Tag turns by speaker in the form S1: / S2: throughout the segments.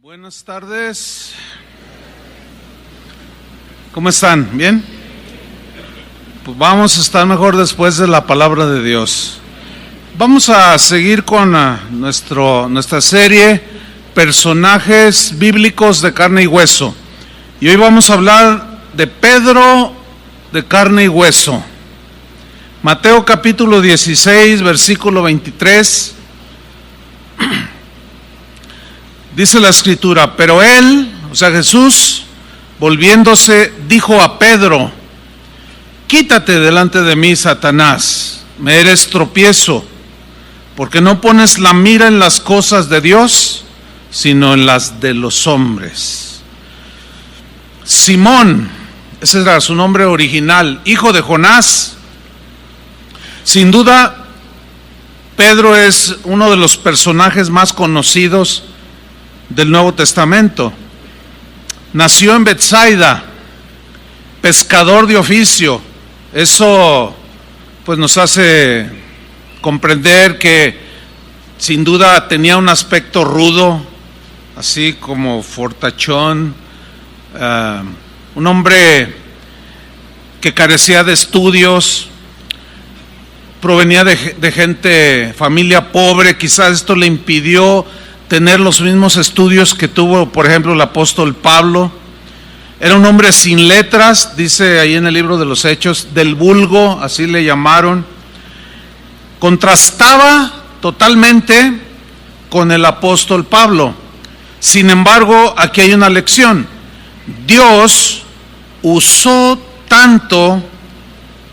S1: Buenas tardes. ¿Cómo están? ¿Bien? Pues vamos a estar mejor después de la palabra de Dios. Vamos a seguir con nuestra serie Personajes bíblicos de carne y hueso. Y hoy vamos a hablar de Pedro de carne y hueso. Mateo capítulo 16, versículo 23. Dice la escritura: pero él, o sea Jesús, volviéndose, dijo a Pedro: quítate delante de mí, Satanás, me eres tropiezo, porque no pones la mira en las cosas de Dios, sino en las de los hombres. Simón, ese era su nombre original, hijo de Jonás. Sin duda, Pedro es uno de los personajes más conocidos del Nuevo Testamento. Nació en Betsaida, pescador de oficio. Eso pues nos hace comprender que sin duda tenía un aspecto rudo, así como fortachón, un hombre que carecía de estudios, provenía de gente, familia pobre. Quizás esto le impidió tener los mismos estudios que tuvo, por ejemplo, el apóstol Pablo. Era un hombre sin letras, dice ahí en el libro de los Hechos, del vulgo, así le llamaron. Contrastaba totalmente con el apóstol Pablo. Sin embargo, aquí hay una lección. Dios usó tanto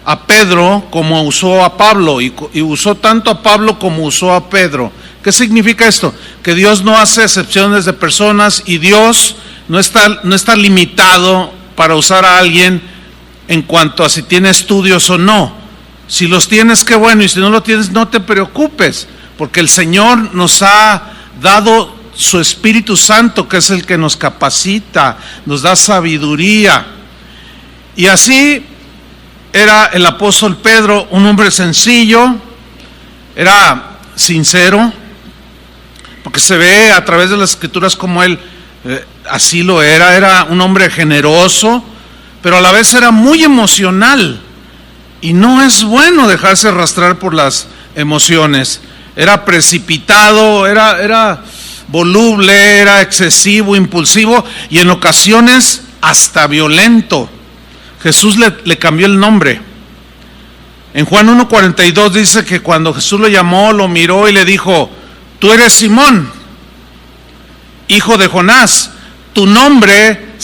S1: a Pedro como usó a Pablo, y usó tanto a Pablo como usó a Pedro. ¿Qué significa esto? Que Dios no hace excepciones de personas, y Dios no está limitado para usar a alguien en cuanto a si tiene estudios o no. Si los tienes, qué bueno, y si no los tienes, no te preocupes, porque el Señor nos ha dado su Espíritu Santo, que es el que nos capacita, nos da sabiduría. Y así era el apóstol Pedro, un hombre sencillo, era sincero, porque se ve a través de las escrituras como él así lo era un hombre generoso, pero a la vez era muy emocional, y no es bueno dejarse arrastrar por las emociones. Era precipitado, era voluble, era excesivo, impulsivo, y en ocasiones hasta violento. Jesús le cambió el nombre. En Juan 1:42 dice que cuando Jesús lo llamó, lo miró y le dijo: tú eres Simón, hijo de Jonás, tu nombre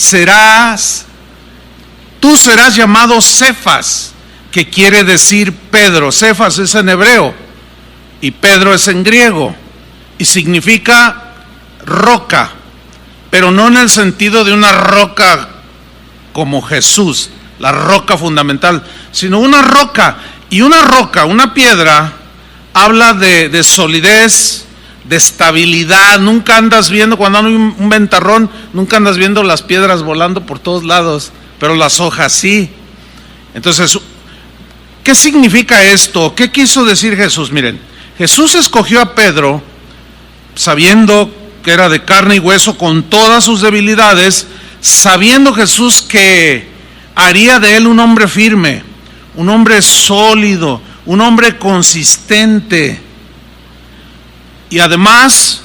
S1: tú serás llamado Cefas, que quiere decir Pedro. Cefas es en hebreo y Pedro es en griego, y significa roca, pero no en el sentido de una roca como Jesús, la roca fundamental, sino una roca. Y una roca, una piedra, habla de solidez, de estabilidad. Nunca andas viendo, cuando hay un ventarrón, nunca andas viendo las piedras volando por todos lados, pero las hojas sí. Entonces, ¿qué significa esto? ¿Qué quiso decir Jesús? Miren, Jesús escogió a Pedro sabiendo que era de carne y hueso, con todas sus debilidades, sabiendo Jesús que haría de él un hombre firme, un hombre sólido, un hombre consistente, y además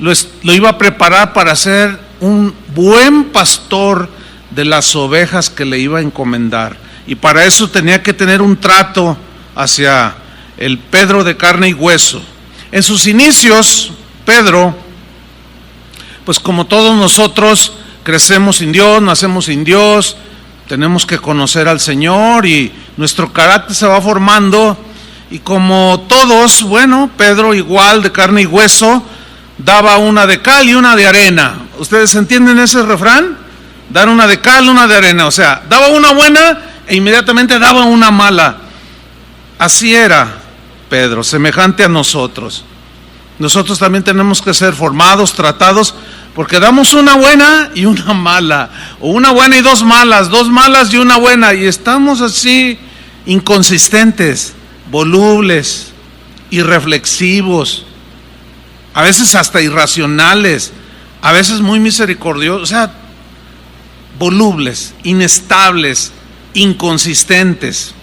S1: lo iba a preparar para ser un buen pastor de las ovejas que le iba a encomendar. Y para eso tenía que tener un trato hacia el Pedro de carne y hueso. En sus inicios, Pedro, pues como todos nosotros, crecemos sin Dios, nacemos sin Dios, tenemos que conocer al Señor, y nuestro carácter se va formando. Y como todos, bueno, Pedro, igual de carne y hueso, daba una de cal y una de arena. ¿Ustedes entienden ese refrán? Dar una de cal, una de arena. O sea, daba una buena e inmediatamente daba una mala. Así era Pedro, semejante a nosotros. Nosotros también tenemos que ser formados, tratados, porque damos una buena y una mala, o una buena y dos malas y una buena, y estamos así inconsistentes, volubles, irreflexivos, a veces hasta irracionales, a veces muy misericordiosos, o sea, volubles, inestables, inconsistentes.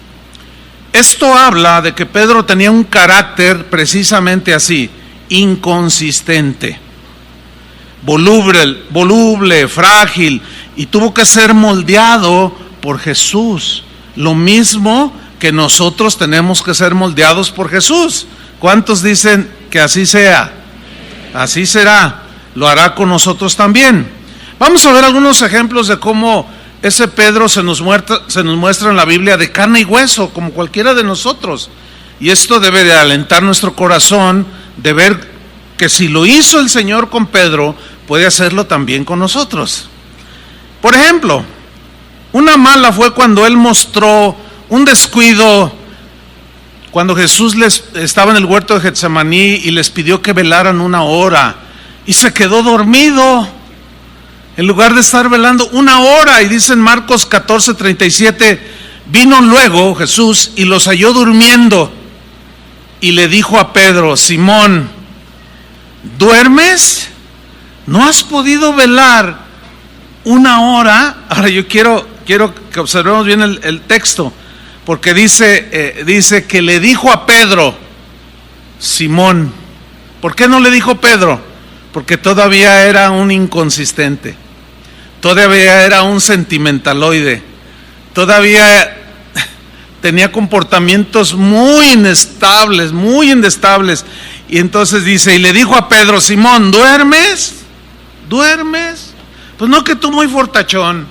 S1: Esto habla de que Pedro tenía un carácter precisamente así, inconsistente, voluble, frágil, y tuvo que ser moldeado por Jesús. Lo mismo que nosotros tenemos que ser moldeados por Jesús. ¿Cuántos dicen que así sea? Así será, lo hará con nosotros también. Vamos a ver algunos ejemplos de cómo ese Pedro se nos muestra en la Biblia de carne y hueso, como cualquiera de nosotros. Y esto debe de alentar nuestro corazón, de ver que si lo hizo el Señor con Pedro, puede hacerlo también con nosotros. Por ejemplo, una mala fue cuando él mostró un descuido, cuando Jesús estaba en el huerto de Getsemaní y les pidió que velaran 1 hora, y se quedó dormido en lugar de estar velando 1 hora. Y dice en Marcos 14:37, vino luego Jesús y los halló durmiendo, y le dijo a Pedro: Simón, ¿duermes? ¿No has podido velar 1 hora? Ahora yo quiero que observemos bien el texto, porque dice que le dijo a Pedro, Simón. ¿Por qué no le dijo Pedro? Porque todavía era un inconsistente, todavía era un sentimentaloide, todavía tenía comportamientos muy inestables, y entonces dice, y le dijo a Pedro: Simón, ¿duermes? Pues no que tú muy fortachón,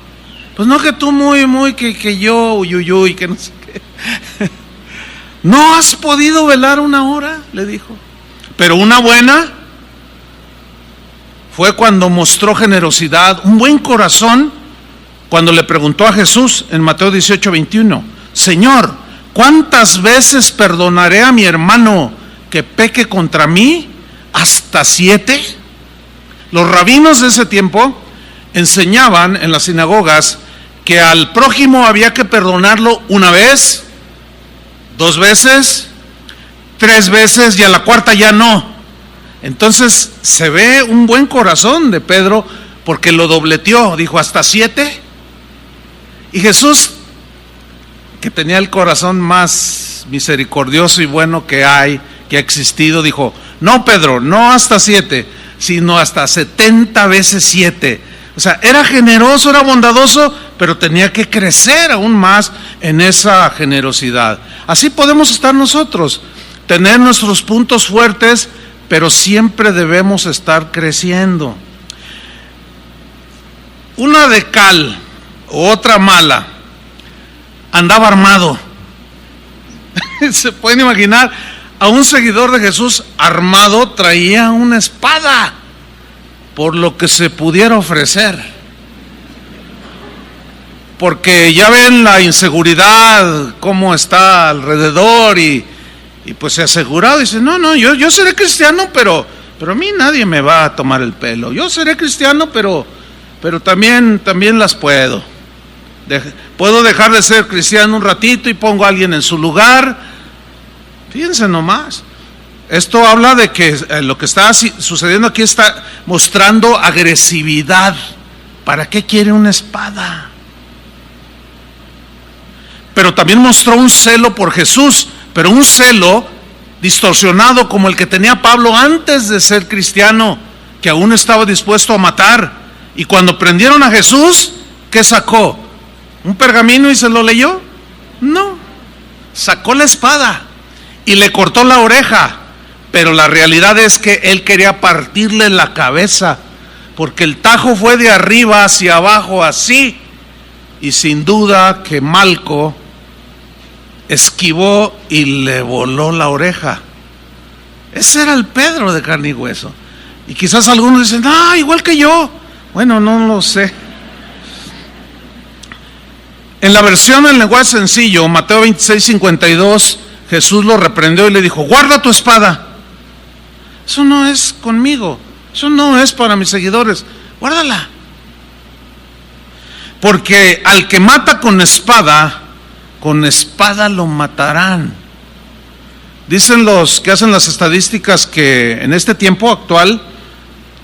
S1: pues no que tú muy que yo, uyuyuy, que no sé qué. ¿No has podido velar 1 hora? Le dijo. Pero una buena fue cuando mostró generosidad, un buen corazón, cuando le preguntó a Jesús en Mateo 18:21, Señor, ¿cuántas veces perdonaré a mi hermano que peque contra mí? ¿Hasta 7? Los rabinos de ese tiempo enseñaban en las sinagogas que al prójimo había que perdonarlo 1 vez, 2 veces, 3 veces, y a la 4ª ya no. Entonces se ve un buen corazón de Pedro, porque lo dobleteó, dijo hasta 7. Y Jesús, que tenía el corazón más misericordioso y bueno que ha existido, dijo: no, Pedro, no hasta 7, sino hasta 70 veces 7. O sea, era generoso, era bondadoso, pero tenía que crecer aún más en esa generosidad. Así podemos estar nosotros, tener nuestros puntos fuertes, pero siempre debemos estar creciendo. Una de cal, otra mala, andaba armado. Se pueden imaginar a un seguidor de Jesús armado, traía una espada, por lo que se pudiera ofrecer. Porque ya ven la inseguridad, cómo está alrededor, y pues se asegurado, dice: no, yo seré cristiano, pero a mí nadie me va a tomar el pelo. Yo seré cristiano, pero también las puedo dejar de ser cristiano un ratito y pongo a alguien en su lugar. Fíjense nomás, esto habla de que lo que está sucediendo aquí está mostrando agresividad. ¿Para qué quiere una espada? Pero también mostró un celo por Jesús, pero un celo distorsionado como el que tenía Pablo antes de ser cristiano, que aún estaba dispuesto a matar. Y cuando prendieron a Jesús, ¿qué sacó? ¿Un pergamino y se lo leyó? No, sacó la espada y le cortó la oreja. Pero la realidad es que él quería partirle la cabeza, porque el tajo fue de arriba hacia abajo así, y sin duda que Malco esquivó y le voló la oreja. Ese era el Pedro de carne y hueso. Y quizás algunos dicen: igual que yo. Bueno, no lo sé. En la versión en lenguaje sencillo, Mateo 26:52, Jesús lo reprendió y le dijo: guarda tu espada. Eso no es conmigo, eso no es para mis seguidores, guárdala. Porque al que mata con espada lo matarán. Dicen los que hacen las estadísticas que en este tiempo actual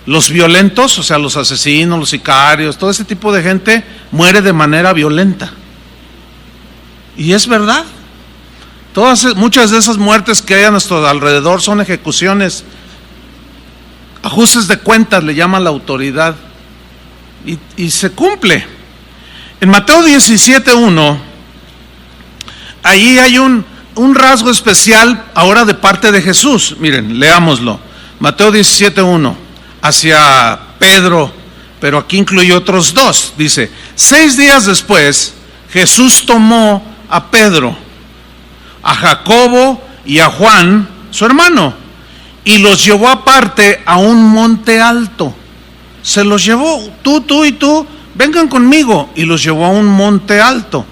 S1: Los violentos, o sea, los asesinos, los sicarios, todo ese tipo de gente muere de manera violenta. Y es verdad. Muchas de esas muertes que hay a nuestro alrededor son ejecuciones, ajustes de cuentas, le llama la autoridad. Y se cumple. En Mateo 17:1, ahí hay un rasgo especial ahora de parte de Jesús. Miren, leámoslo. Mateo 17:1, hacia Pedro, pero aquí incluye otros dos. Dice: 6 días después, Jesús tomó a Pedro, a Jacobo y a Juan, su hermano, y los llevó aparte a un monte alto. Se los llevó, tú y tú, vengan conmigo, y los llevó a un monte alto.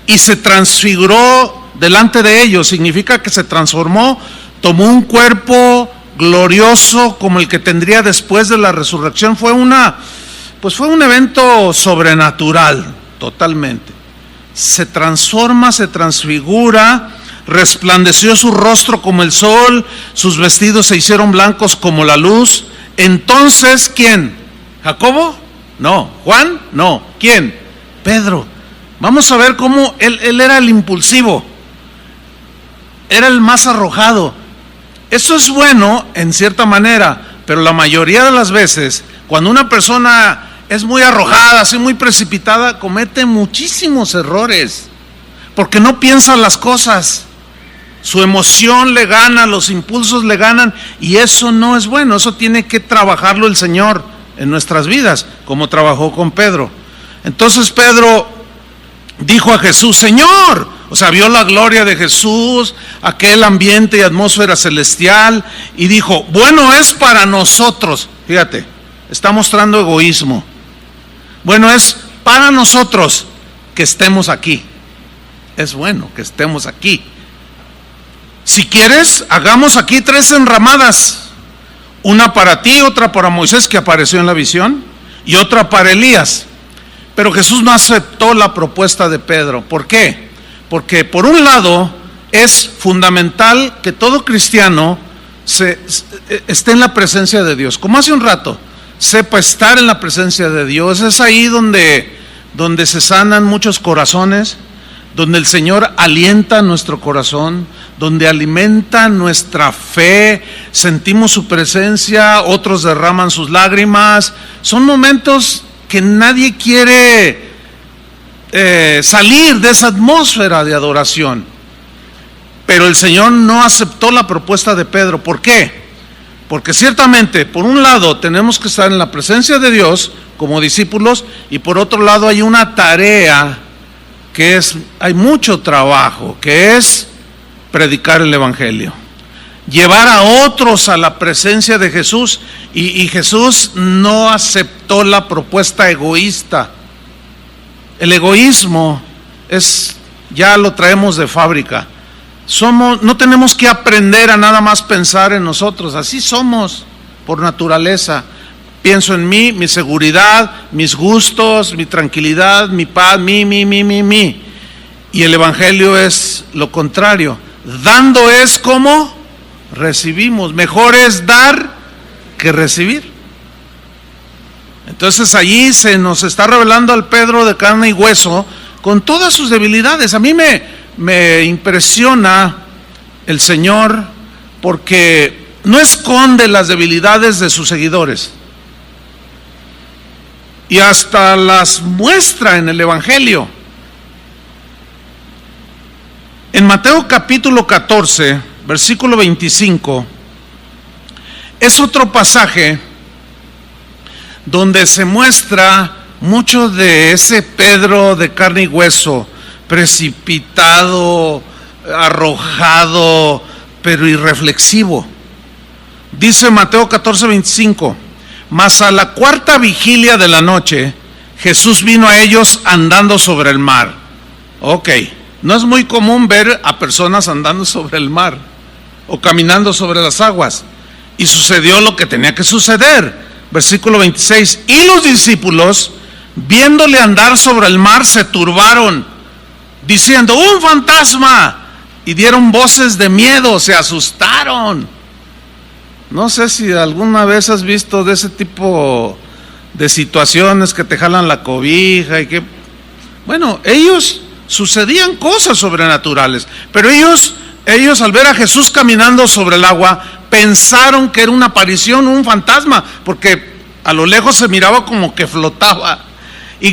S1: Y se transfiguró delante de ellos, significa que se transformó, tomó un cuerpo glorioso como el que tendría después de la resurrección. Fue un evento sobrenatural, totalmente. Se transforma, se transfigura, resplandeció su rostro como el sol, sus vestidos se hicieron blancos como la luz. Entonces, ¿quién? ¿Jacobo? No. ¿Juan? No. ¿Quién? Pedro. Vamos a ver cómo él era el impulsivo, era el más arrojado. Eso es bueno en cierta manera, pero la mayoría de las veces, cuando una persona es muy arrojada, así muy precipitada, comete muchísimos errores, porque no piensa las cosas. Su emoción le gana, los impulsos le ganan, y eso no es bueno. Eso tiene que trabajarlo el Señor en nuestras vidas, como trabajó con Pedro. Entonces Pedro dijo a Jesús: Señor, o sea, vio la gloria de Jesús, aquel ambiente y atmósfera celestial, y dijo: bueno es para nosotros, fíjate, está mostrando egoísmo, bueno es para nosotros que estemos aquí, es bueno que estemos aquí. Si quieres, hagamos aquí 3 enramadas, una para ti, otra para Moisés, que apareció en la visión, y otra para Elías. Pero Jesús no aceptó la propuesta de Pedro. ¿Por qué? Porque por un lado es fundamental que todo cristiano esté en la presencia de Dios. Como hace un rato, sepa estar en la presencia de Dios. Es ahí donde se sanan muchos corazones, donde el Señor alienta nuestro corazón, donde alimenta nuestra fe, sentimos su presencia, otros derraman sus lágrimas. Son momentos que nadie quiere salir de esa atmósfera de adoración. Pero el Señor no aceptó la propuesta de Pedro. ¿Por qué? Porque ciertamente, por un lado, tenemos que estar en la presencia de Dios como discípulos, y por otro lado hay una tarea hay mucho trabajo, que es predicar el Evangelio, llevar a otros a la presencia de Jesús, y Jesús no aceptó la propuesta egoísta. El egoísmo ya lo traemos de fábrica. No tenemos que aprender a nada más pensar en nosotros, así somos por naturaleza. Pienso en mí, mi seguridad, mis gustos, mi tranquilidad, mi paz, mi. Y el Evangelio es lo contrario. Dando es como recibimos. Mejor es dar que recibir. Entonces allí se nos está revelando al Pedro de carne y hueso con todas sus debilidades. A mí me impresiona el Señor, porque no esconde las debilidades de sus seguidores, y hasta las muestra en el Evangelio. En Mateo capítulo 14, versículo 25, es otro pasaje donde se muestra mucho de ese Pedro de carne y hueso, precipitado, arrojado, pero irreflexivo. Dice Mateo 14, 25: mas a la 4ª vigilia de la noche, Jesús vino a ellos andando sobre el mar. Ok, no es muy común ver a personas andando sobre el mar o caminando sobre las aguas. Y sucedió lo que tenía que suceder. Versículo 26: y los discípulos, viéndole andar sobre el mar, se turbaron, diciendo: ¡un fantasma! Y dieron voces de miedo, se asustaron. No sé si alguna vez has visto de ese tipo de situaciones que te jalan la cobija y que... Bueno, ellos sucedían cosas sobrenaturales, pero ellos al ver a Jesús caminando sobre el agua, pensaron que era una aparición, un fantasma, porque a lo lejos se miraba como que flotaba, y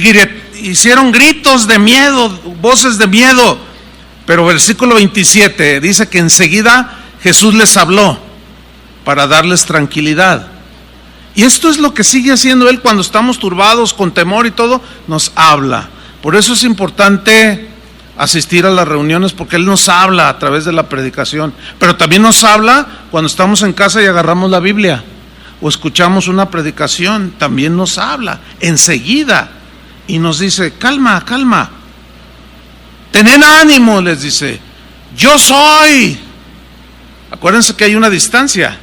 S1: hicieron gritos de miedo, voces de miedo. Pero versículo 27 dice que enseguida Jesús les habló para darles tranquilidad. Y esto es lo que sigue haciendo Él cuando estamos turbados, con temor y todo, nos habla. Por eso es importante asistir a las reuniones, porque Él nos habla a través de la predicación, pero también nos habla cuando estamos en casa y agarramos la Biblia o escuchamos una predicación, también nos habla enseguida y nos dice: calma, calma, tened ánimo, les dice, yo soy. Acuérdense que hay una distancia,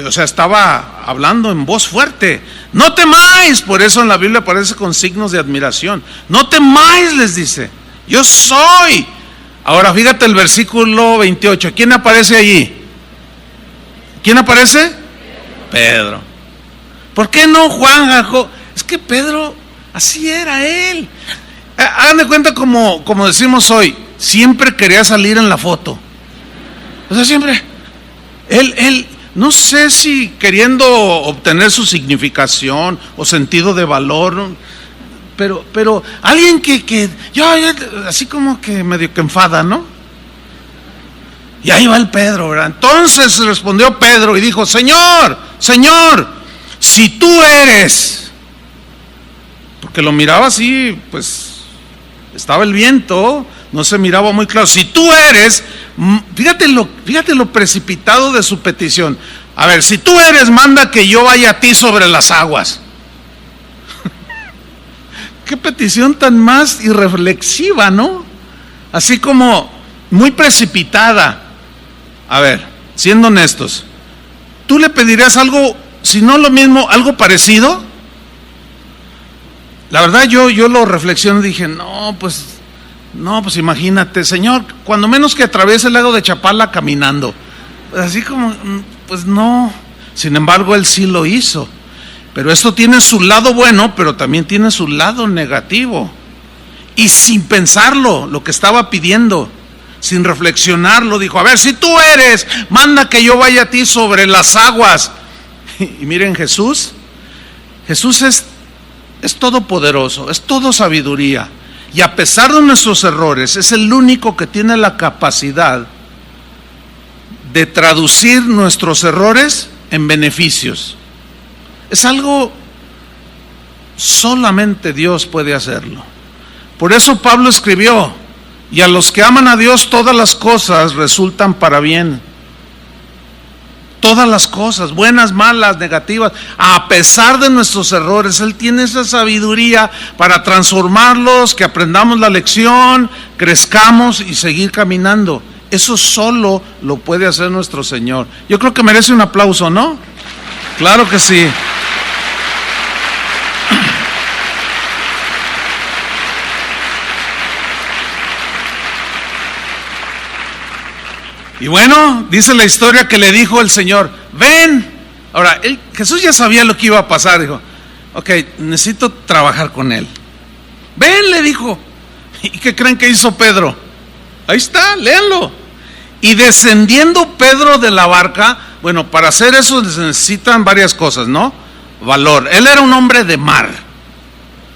S1: o sea, estaba hablando en voz fuerte. No temáis, por eso en la Biblia aparece con signos de admiración. No temáis, les dice, yo soy. Ahora fíjate el versículo 28. ¿Quién aparece allí? ¿Quién aparece? Pedro. ¿Por qué no Juan, Jacob? Es que Pedro, así era él. Hagan de cuenta como decimos hoy, siempre quería salir en la foto. O sea, siempre. Él, no sé si queriendo obtener su significación o sentido de valor, pero alguien que yo así como que medio que enfada, ¿no? Y ahí va el Pedro, ¿verdad? Entonces respondió Pedro y dijo: Señor, si tú eres, porque lo miraba así, pues estaba el viento, no se miraba muy claro. Si tú eres, fíjate lo precipitado de su petición. A ver, si tú eres, manda que yo vaya a ti sobre las aguas. Qué petición tan más irreflexiva, ¿no? Así como muy precipitada. A ver, siendo honestos, ¿tú le pedirías algo, si no lo mismo, algo parecido? La verdad yo lo reflexioné y dije, no, pues imagínate, Señor, cuando menos que atraviese el lago de Chapala caminando. Así como, pues no. Sin embargo, Él sí lo hizo. Pero esto tiene su lado bueno, pero también tiene su lado negativo. Y sin pensarlo, lo que estaba pidiendo, sin reflexionarlo, dijo: a ver, si tú eres, manda que yo vaya a ti sobre las aguas. Y miren, Jesús es todopoderoso, es todo sabiduría. Y a pesar de nuestros errores, es el único que tiene la capacidad de traducir nuestros errores en beneficios. Es algo, solamente Dios puede hacerlo. Por eso Pablo escribió: y a los que aman a Dios todas las cosas resultan para bien. Todas las cosas, buenas, malas, negativas, a pesar de nuestros errores, Él tiene esa sabiduría para transformarlos, que aprendamos la lección, crezcamos y seguir caminando. Eso solo lo puede hacer nuestro Señor. Yo creo que merece un aplauso, ¿no? Claro que sí. Y bueno, dice la historia que le dijo el Señor: ven. Ahora, Jesús ya sabía lo que iba a pasar. Dijo: ok, necesito trabajar con él. Ven, le dijo. ¿Y qué creen que hizo Pedro? Ahí está, léanlo. Y descendiendo Pedro de la barca, bueno, para hacer eso se necesitan varias cosas, ¿no? Valor. Él era un hombre de mar.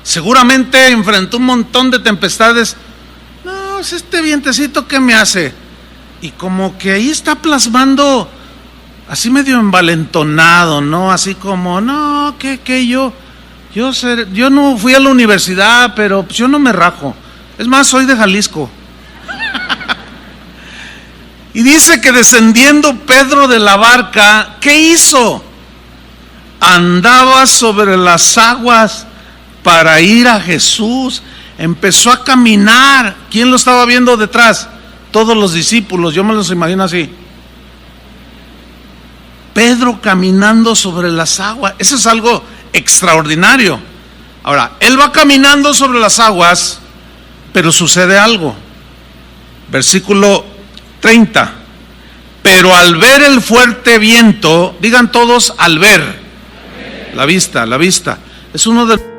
S1: Seguramente enfrentó un montón de tempestades. No, es este vientecito que me hace. Y como que ahí está plasmando, así medio envalentonado, ¿no? Así como, no, que yo no fui a la universidad, pero pues yo no me rajo. Es más, soy de Jalisco. Y dice que descendiendo Pedro de la barca, ¿qué hizo? Andaba sobre las aguas para ir a Jesús. Empezó a caminar. ¿Quién lo estaba viendo detrás? Todos los discípulos, yo me los imagino así. Pedro caminando sobre las aguas. Eso es algo extraordinario. Ahora, él va caminando sobre las aguas, pero sucede algo. Versículo 30. Pero al ver el fuerte viento, digan todos, al ver, la vista, es uno de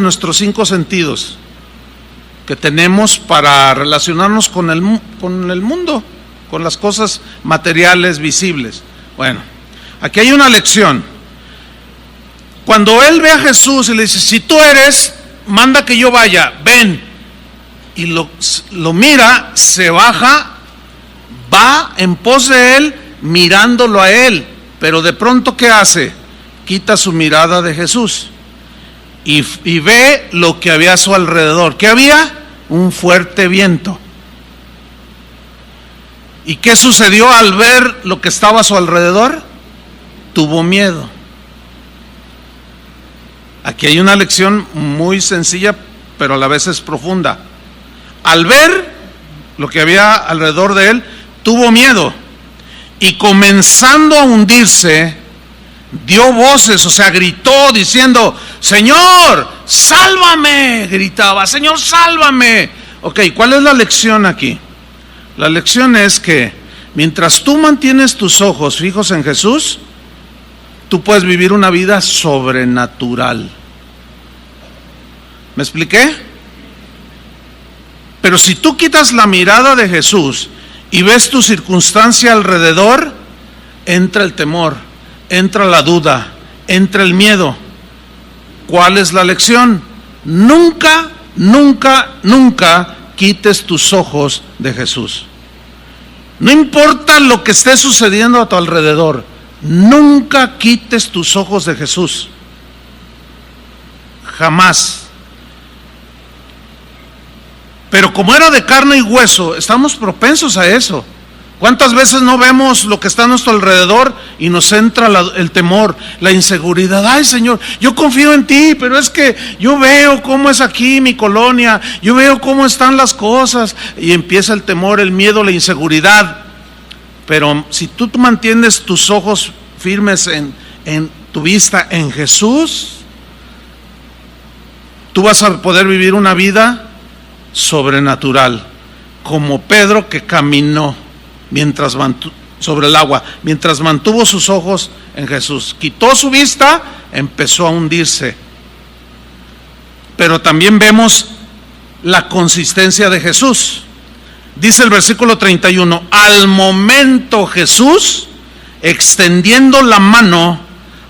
S1: nuestros 5 sentidos que tenemos para relacionarnos con el mundo, con las cosas materiales visibles. Bueno, aquí hay una lección. Cuando él ve a Jesús y le dice, si tú eres, manda que yo vaya, ven, y lo mira, se baja, va en pos de él, mirándolo a él, pero de pronto ¿qué hace? Quita su mirada de Jesús y ve lo que había a su alrededor. ¿Qué había? Un fuerte viento. ¿Y qué sucedió al ver lo que estaba a su alrededor? Tuvo miedo. Aquí hay una lección muy sencilla, pero a la vez es profunda. Al ver lo que había alrededor de él, tuvo miedo. Y comenzando a hundirse, dio voces, o sea, gritó diciendo, Señor, sálvame, gritaba, Señor, sálvame. Ok, ¿cuál es la lección aquí? La lección es que mientras tú mantienes tus ojos fijos en Jesús, tú puedes vivir una vida sobrenatural. ¿Me expliqué? Pero si tú quitas la mirada de Jesús y ves tu circunstancia alrededor, entra el temor, entra la duda, entra el miedo. ¿Cuál es la lección? Nunca, nunca, nunca quites tus ojos de Jesús. No importa lo que esté sucediendo a tu alrededor, nunca quites tus ojos de Jesús. Jamás. Pero como era de carne y hueso, estamos propensos a eso. ¿Cuántas veces no vemos lo que está a nuestro alrededor y nos entra el temor, la inseguridad? Ay, Señor, yo confío en ti, pero es que yo veo cómo es aquí mi colonia, yo veo cómo están las cosas, y empieza el temor, el miedo, la inseguridad. Pero si tú mantienes tus ojos firmes en tu vista en Jesús, tú vas a poder vivir una vida sobrenatural, como Pedro, que caminó sobre el agua, mientras mantuvo sus ojos en Jesús. Quitó su vista, empezó a hundirse. Pero también vemos la consistencia de Jesús. Dice el versículo 31, al momento Jesús, extendiendo la mano,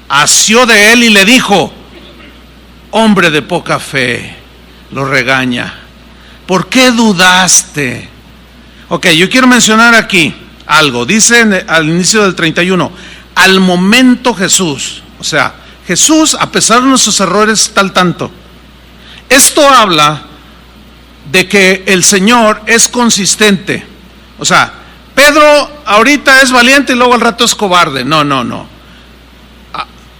S1: asió de él y le dijo, hombre de poca fe, lo regaña, ¿por qué dudaste? Ok, yo quiero mencionar aquí algo. Dice al inicio del 31, al momento Jesús, o sea, Jesús, a pesar de nuestros errores, está al tanto. Esto habla de que el Señor es consistente. O sea, Pedro ahorita es valiente y luego al rato es cobarde. No.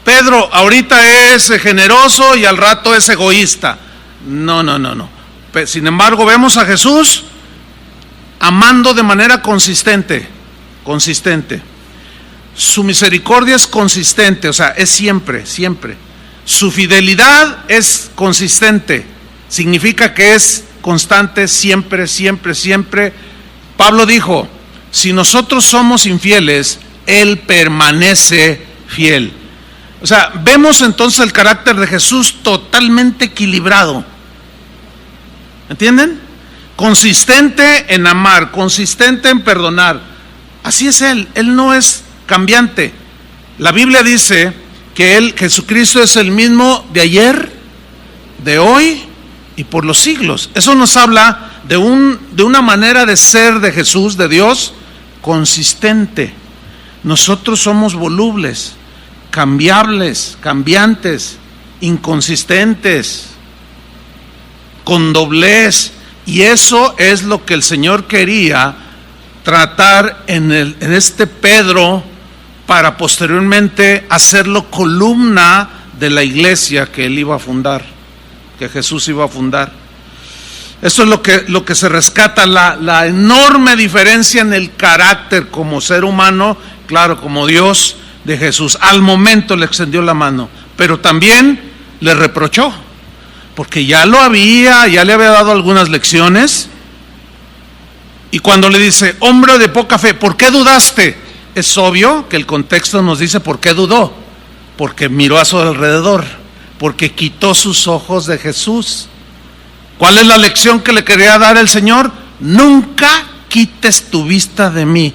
S1: Pedro ahorita es generoso y al rato es egoísta. No. Sin embargo, vemos a Jesús amando de manera consistente. Su misericordia es consistente, o sea, es siempre. Su fidelidad es consistente, significa que es constante siempre. Pablo dijo, si nosotros somos infieles, Él permanece fiel. O sea, vemos entonces el carácter de Jesús totalmente equilibrado. ¿Entienden? Consistente en amar, consistente en perdonar. Así es Él no es cambiante. La Biblia dice que Jesucristo es el mismo de ayer, de hoy y por los siglos. Eso nos habla de una manera de ser de Jesús, de Dios, consistente. Nosotros somos volubles, cambiables, cambiantes, inconsistentes, con doblez, y eso es lo que el Señor quería tratar en este Pedro, para posteriormente hacerlo columna de la iglesia que él iba a fundar, que Jesús iba a fundar. Eso es lo que se rescata, la enorme diferencia en el carácter como ser humano, claro, como Dios, de Jesús. Al momento le extendió la mano, pero también le reprochó, porque ya le había dado algunas lecciones. Y cuando le dice, hombre de poca fe, ¿por qué dudaste? Es obvio que el contexto nos dice por qué dudó, porque miró a su alrededor, porque quitó sus ojos de Jesús. ¿Cuál es la lección que le quería dar el Señor? Nunca quites tu vista de mí,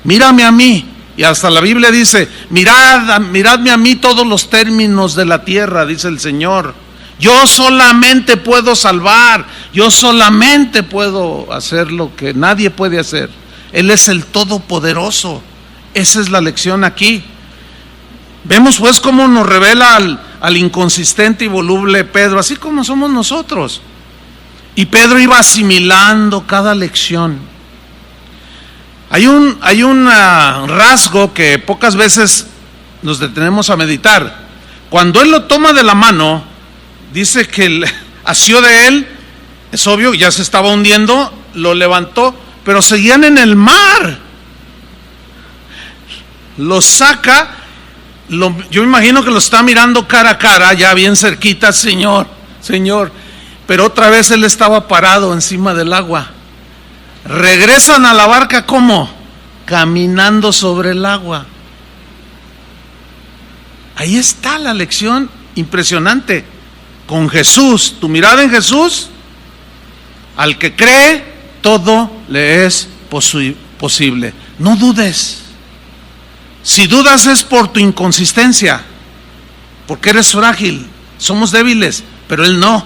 S1: mírame a mí. Y hasta la Biblia dice, miradme a mí todos los términos de la tierra, dice el Señor. Yo solamente puedo salvar, yo solamente puedo hacer lo que nadie puede hacer. Él es el Todopoderoso. Esa es la lección aquí. Vemos pues cómo nos revela al inconsistente y voluble Pedro, así como somos nosotros. Y Pedro iba asimilando cada lección. Hay un rasgo que pocas veces nos detenemos a meditar. Cuando él lo toma de la mano, dice que asió de él, es obvio, ya se estaba hundiendo, lo levantó, pero seguían en el mar. Lo saca, yo me imagino que lo está mirando cara a cara, ya bien cerquita, Señor, pero otra vez él estaba parado encima del agua. Regresan a la barca, ¿cómo? Caminando sobre el agua. Ahí está la lección impresionante. Con Jesús, tu mirada en Jesús, al que cree, todo le es posible. No dudes. Si dudas es por tu inconsistencia, porque eres frágil, somos débiles, pero él no.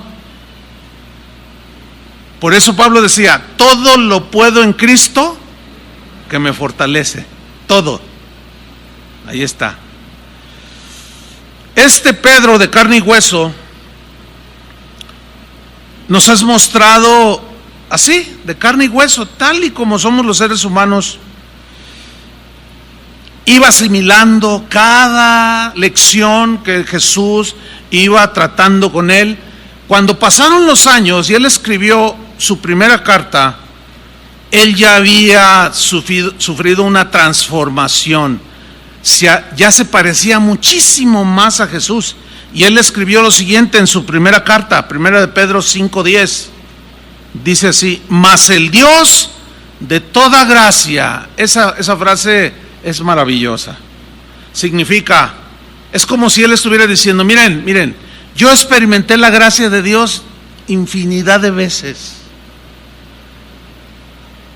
S1: Por eso Pablo decía, todo lo puedo en Cristo que me fortalece, todo. Ahí está. Este Pedro de carne y hueso nos has mostrado así, de carne y hueso, tal y como somos los seres humanos. Iba asimilando cada lección que Jesús iba tratando con él. Cuando pasaron los años y él escribió su primera carta, él ya había sufrido una transformación. Ya se parecía muchísimo más a Jesús. Y él escribió lo siguiente en su primera carta, primera de Pedro 5:10. Dice así, mas el Dios de toda gracia. Esa frase es maravillosa. Significa, es como si él estuviera diciendo, miren, yo experimenté la gracia de Dios infinidad de veces.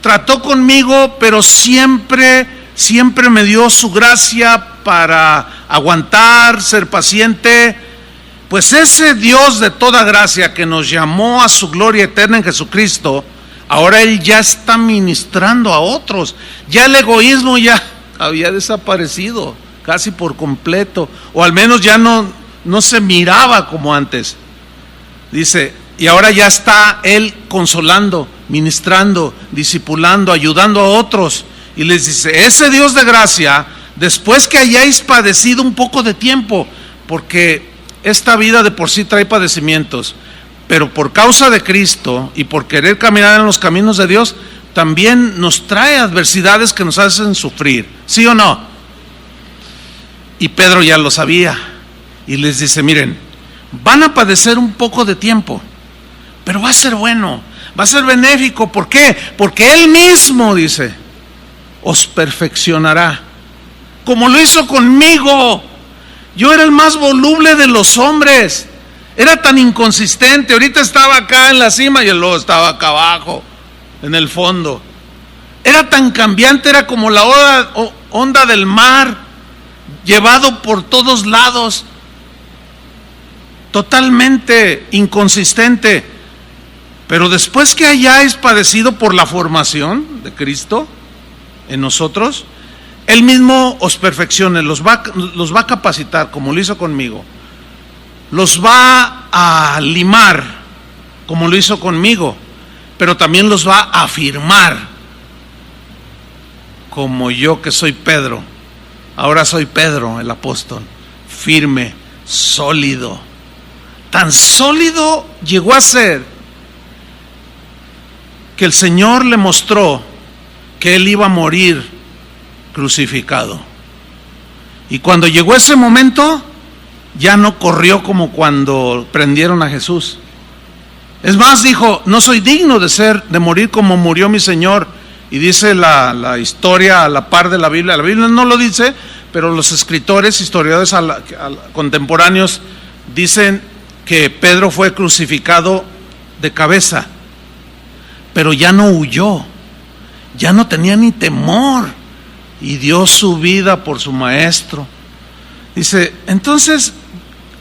S1: Trató conmigo, pero siempre me dio su gracia para aguantar, ser paciente. Pues ese Dios de toda gracia que nos llamó a su gloria eterna en Jesucristo, ahora Él ya está ministrando a otros. Ya el egoísmo ya había desaparecido casi por completo, o al menos ya no se miraba como antes. Dice, y ahora ya está Él consolando, ministrando, discipulando, ayudando a otros. Y les dice, ese Dios de gracia, después que hayáis padecido un poco de tiempo, porque esta vida de por sí trae padecimientos, pero por causa de Cristo y por querer caminar en los caminos de Dios, también nos trae adversidades que nos hacen sufrir, ¿sí o no? Y Pedro ya lo sabía y les dice, miren, van a padecer un poco de tiempo, pero va a ser bueno, va a ser benéfico. ¿Por qué? Porque Él mismo, dice, os perfeccionará, como lo hizo conmigo. Yo era el más voluble de los hombres, era tan inconsistente. Ahorita estaba acá en la cima y luego estaba acá abajo, en el fondo. Era tan cambiante, era como la onda del mar, llevado por todos lados, totalmente inconsistente. Pero después que hayáis padecido por la formación de Cristo en nosotros, Él mismo os perfeccione, los va a capacitar, como lo hizo conmigo, los va a limar, como lo hizo conmigo, pero también los va a afirmar, como yo que soy Pedro. Ahora soy Pedro, el apóstol, firme, sólido. Tan sólido llegó a ser que el Señor le mostró que Él iba a morir crucificado. Y cuando llegó ese momento, ya no corrió como cuando prendieron a Jesús. Es más, dijo: no soy digno de morir como murió mi Señor. Y dice la historia a la par de la Biblia. La Biblia no lo dice, pero los escritores, historiadores contemporáneos dicen que Pedro fue crucificado de cabeza, pero ya no huyó, ya no tenía ni temor y dio su vida por su maestro. Dice, entonces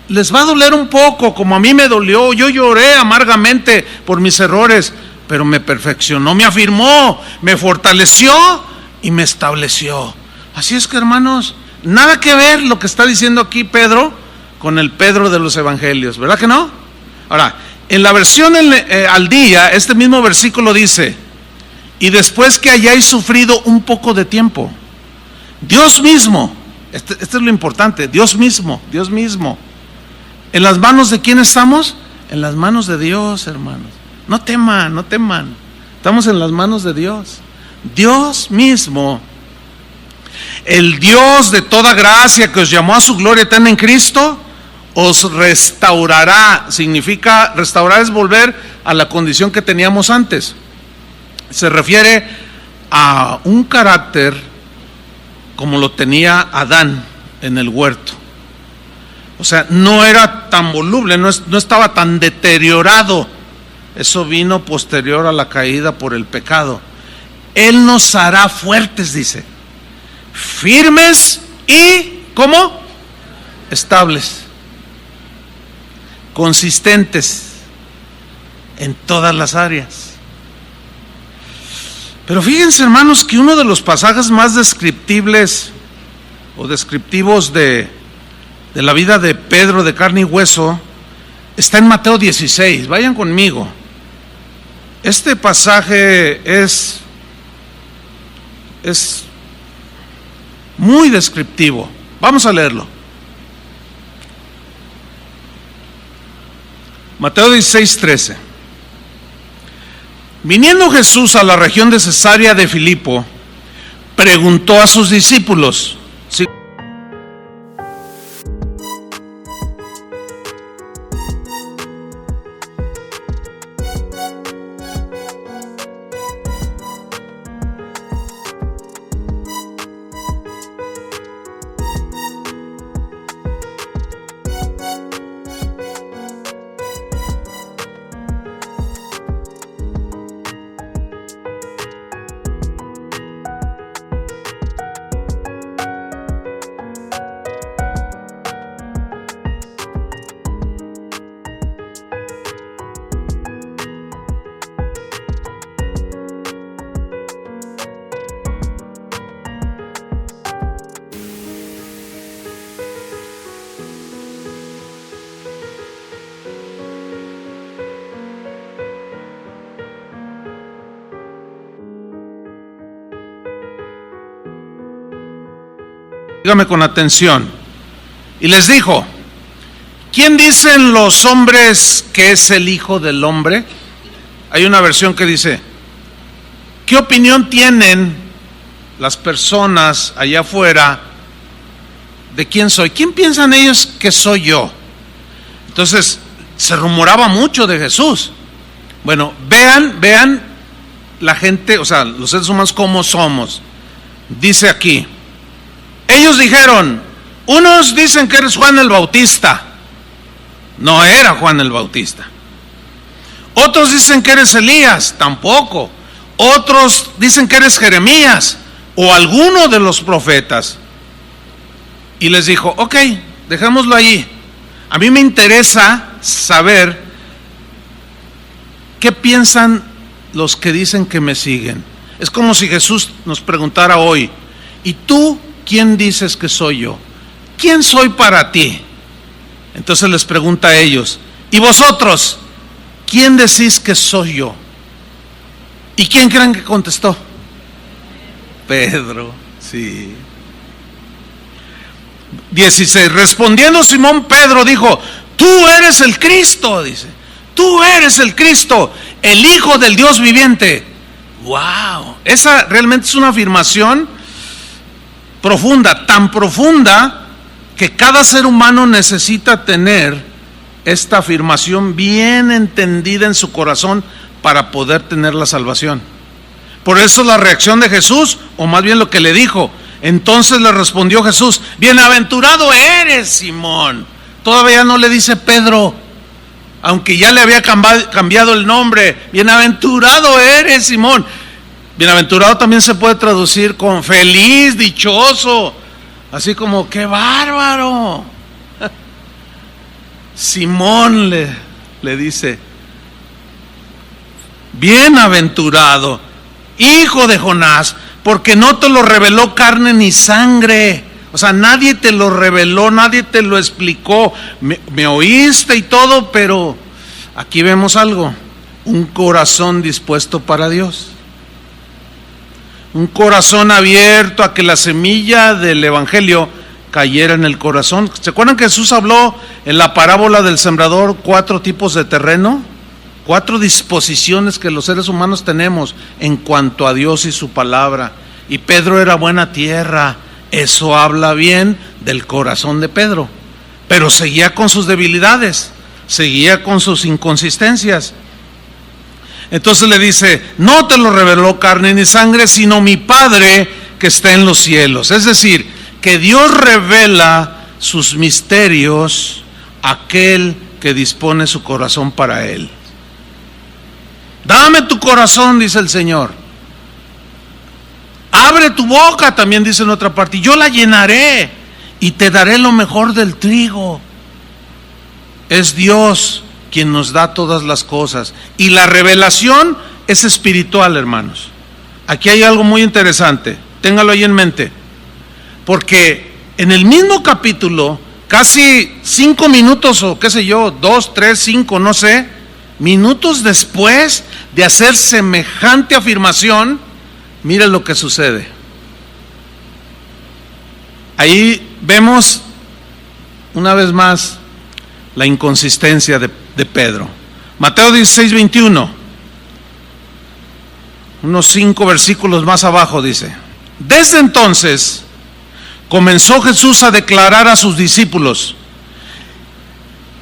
S1: les va a doler un poco, como a mí me dolió. Yo lloré amargamente por mis errores, pero me perfeccionó, me afirmó, me fortaleció y me estableció. Así es que, hermanos, nada que ver lo que está diciendo aquí Pedro con el Pedro de los evangelios, ¿verdad que no? Ahora, en la versión al día, este mismo versículo dice: y después que hayáis sufrido un poco de tiempo, Dios mismo, esto es lo importante, Dios mismo. ¿En las manos de quién estamos? En las manos de Dios, hermanos. No teman. Estamos en las manos de Dios. Dios mismo, el Dios de toda gracia que os llamó a su gloria eterna en Cristo, os restaurará. Significa, restaurar es volver a la condición que teníamos antes. Se refiere a un carácter como lo tenía Adán en el huerto. O sea, no era tan voluble, no estaba tan deteriorado. Eso vino posterior a la caída por el pecado. Él nos hará fuertes, dice, firmes y, ¿cómo? Estables, consistentes en todas las áreas. Pero fíjense, hermanos, que uno de los pasajes más descriptibles o descriptivos de la vida de Pedro de carne y hueso está en Mateo 16. Vayan conmigo. Este pasaje es muy descriptivo. Vamos a leerlo. Mateo 16:13. Viniendo Jesús a la región de Cesarea de Filipo, preguntó a sus discípulos. Dígame con atención. Y les dijo: ¿quién dicen los hombres que es el Hijo del Hombre? Hay una versión que dice: ¿qué opinión tienen las personas allá afuera de quién soy? ¿Quién piensan ellos que soy yo? Entonces se rumoraba mucho de Jesús. Bueno, vean la gente, o sea, los seres humanos cómo somos. Dice aquí: ellos dijeron, unos dicen que eres Juan el Bautista. No era Juan el Bautista. Otros dicen que eres Elías. Tampoco. Otros dicen que eres Jeremías. o alguno de los profetas. Y les dijo, ok, dejémoslo allí. A mí me interesa saber qué piensan los que dicen que me siguen. Es como si Jesús nos preguntara hoy, ¿y tú quién dices que soy yo? ¿Quién soy para ti? Entonces les pregunta a ellos, ¿y vosotros quién decís que soy yo? ¿Y quién creen que contestó? Pedro, sí. 16. Respondiendo Simón Pedro dijo, tú eres el Cristo, dice. Tú eres el Cristo, el Hijo del Dios viviente. Wow, esa realmente es una afirmación profunda, tan profunda que cada ser humano necesita tener esta afirmación bien entendida en su corazón para poder tener la salvación. Por eso la reacción de Jesús, o más bien lo que le dijo. Entonces le respondió Jesús, bienaventurado eres, Simón. Todavía no le dice Pedro, aunque ya le había cambiado el nombre. Bienaventurado eres, Simón. Bienaventurado también se puede traducir con feliz, dichoso, así como qué bárbaro. Simón le dice, bienaventurado, hijo de Jonás, porque no te lo reveló carne ni sangre. O sea, nadie te lo reveló, nadie te lo explicó. Me oíste y todo, pero aquí vemos algo, un corazón dispuesto para Dios. Un corazón abierto a que la semilla del evangelio cayera en el corazón. ¿Se acuerdan que Jesús habló en la parábola del sembrador 4 tipos de terreno? 4 disposiciones que los seres humanos tenemos en cuanto a Dios y su palabra. Y Pedro era buena tierra. Eso habla bien del corazón de Pedro. Pero seguía con sus debilidades, seguía con sus inconsistencias. Entonces le dice, no te lo reveló carne ni sangre, sino mi Padre que está en los cielos. Es decir, que Dios revela sus misterios a aquel que dispone su corazón para él. Dame tu corazón, dice el Señor. Abre tu boca, también dice en otra parte, y yo la llenaré y te daré lo mejor del trigo. Es Dios quien nos da todas las cosas. Y la revelación es espiritual, hermanos. Aquí hay algo muy interesante, téngalo ahí en mente. Porque en el mismo capítulo, casi 5 minutos o qué sé yo, 2, 3, 5, no sé, minutos después de hacer semejante afirmación, mira lo que sucede. Ahí vemos una vez más la inconsistencia de Pedro. Mateo 16, 21, unos 5 versículos más abajo dice, desde entonces comenzó Jesús a declarar a sus discípulos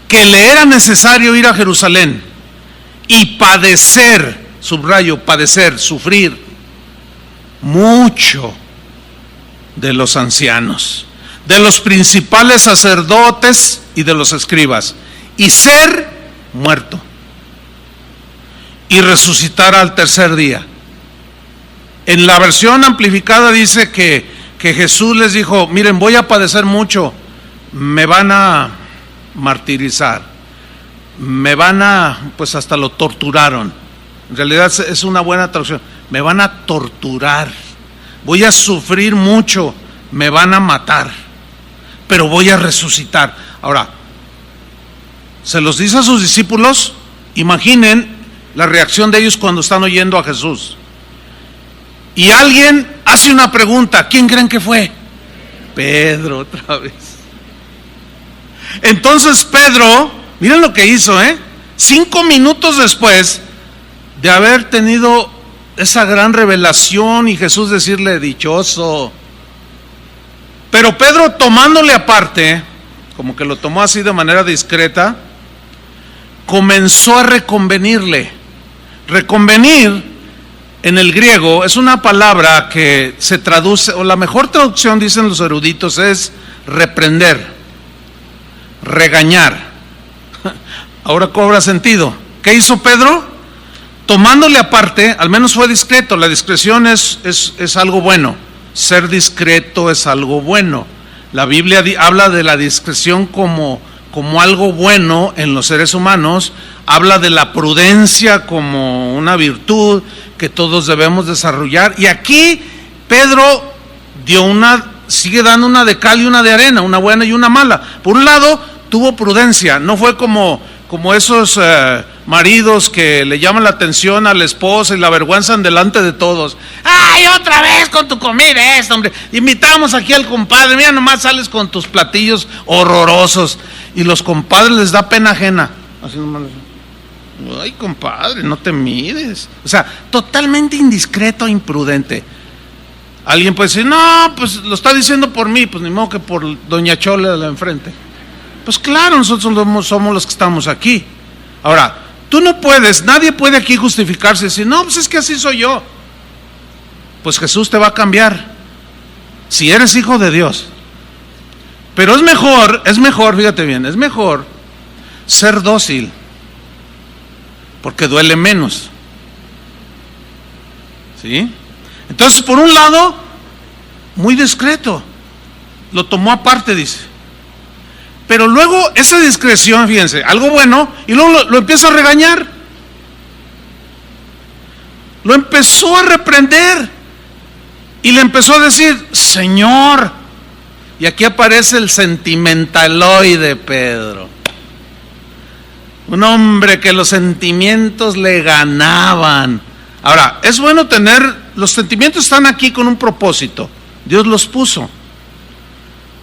S1: que le era necesario ir a Jerusalén y padecer, subrayo, padecer, sufrir mucho de los ancianos, de los principales sacerdotes y de los escribas, y ser muerto y resucitar al tercer día. En la versión amplificada dice que Jesús les dijo, miren, voy a padecer mucho, me van a martirizar, me van a, pues hasta lo torturaron. En realidad es una buena traducción, me van a torturar, voy a sufrir mucho, me van a matar, pero voy a resucitar. Ahora, se los dice a sus discípulos, imaginen la reacción de ellos cuando están oyendo a Jesús. Y alguien hace una pregunta, ¿quién creen que fue? Pedro, otra vez. Entonces Pedro, miren lo que hizo, 5 minutos después de haber tenido esa gran revelación y Jesús decirle, dichoso. Pero Pedro, tomándole aparte, como que lo tomó así de manera discreta, comenzó a reconvenirle. Reconvenir en el griego es una palabra que se traduce, o la mejor traducción, dicen los eruditos, es reprender, regañar. Ahora cobra sentido. ¿Qué hizo Pedro? Tomándole aparte, al menos fue discreto. La discreción es algo bueno. ser discreto es algo bueno. La Biblia habla de la discreción como algo bueno en los seres humanos, habla de la prudencia como una virtud que todos debemos desarrollar. Y aquí Pedro sigue dando una de cal y una de arena, una buena y una mala. Por un lado, tuvo prudencia, no fue como esos maridos que le llaman la atención a la esposa y la avergüenzan delante de todos. ¡Ay, otra vez con tu comida hombre! Invitamos aquí al compadre, mira, nomás sales con tus platillos horrorosos. Y los compadres les da pena ajena. Así nomás. Ay, compadre, no te mires. O sea, totalmente indiscreto, imprudente. Alguien puede decir, no, pues lo está diciendo por mí, pues ni modo que por doña Chole de la enfrente. Pues claro, nosotros somos los que estamos aquí. Ahora, tú no puedes, nadie puede aquí justificarse y decir, no, pues es que así soy yo. Pues Jesús te va a cambiar, si eres hijo de Dios. Pero es mejor, fíjate bien, es mejor ser dócil, porque duele menos. ¿Sí? Entonces, por un lado, muy discreto, lo tomó aparte, dice. Pero luego esa discreción, fíjense, algo bueno, y luego lo empieza a regañar. Lo empezó a reprender y le empezó a decir, Señor. Y aquí aparece el sentimentaloide Pedro. Un hombre que los sentimientos le ganaban. Ahora, es bueno los sentimientos están aquí con un propósito. Dios los puso.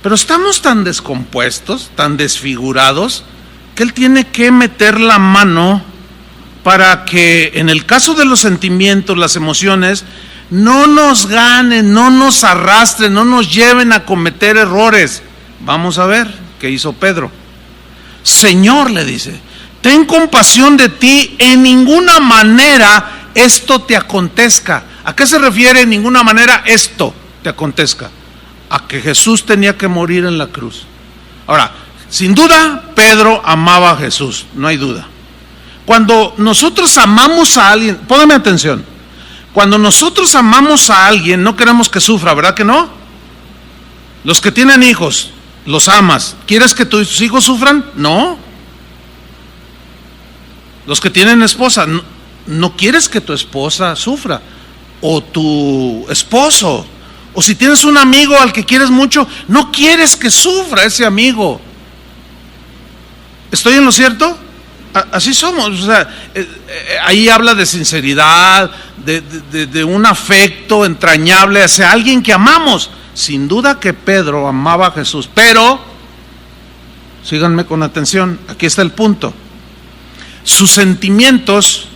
S1: Pero estamos tan descompuestos, tan desfigurados, que Él tiene que meter la mano para que en el caso de los sentimientos, las emociones, no nos ganen, no nos arrastren, no nos lleven a cometer errores. Vamos a ver qué hizo Pedro. Señor, le dice, ten compasión de ti, en ninguna manera esto te acontezca. ¿A qué se refiere en ninguna manera esto te acontezca? A que Jesús tenía que morir en la cruz. Ahora, sin duda, Pedro amaba a Jesús, no hay duda. Cuando nosotros amamos a alguien, póngame atención, cuando nosotros amamos a alguien, no queremos que sufra, ¿verdad que no? Los que tienen hijos, los amas. ¿Quieres que tus hijos sufran? No. Los que tienen esposa, no quieres que tu esposa sufra, o tu esposo. O si tienes un amigo al que quieres mucho, no quieres que sufra ese amigo. ¿Estoy en lo cierto? Así somos. O sea, ahí habla de sinceridad, de un afecto entrañable hacia alguien que amamos. Sin duda que Pedro amaba a Jesús, pero, síganme con atención, aquí está el punto. Sus sentimientos,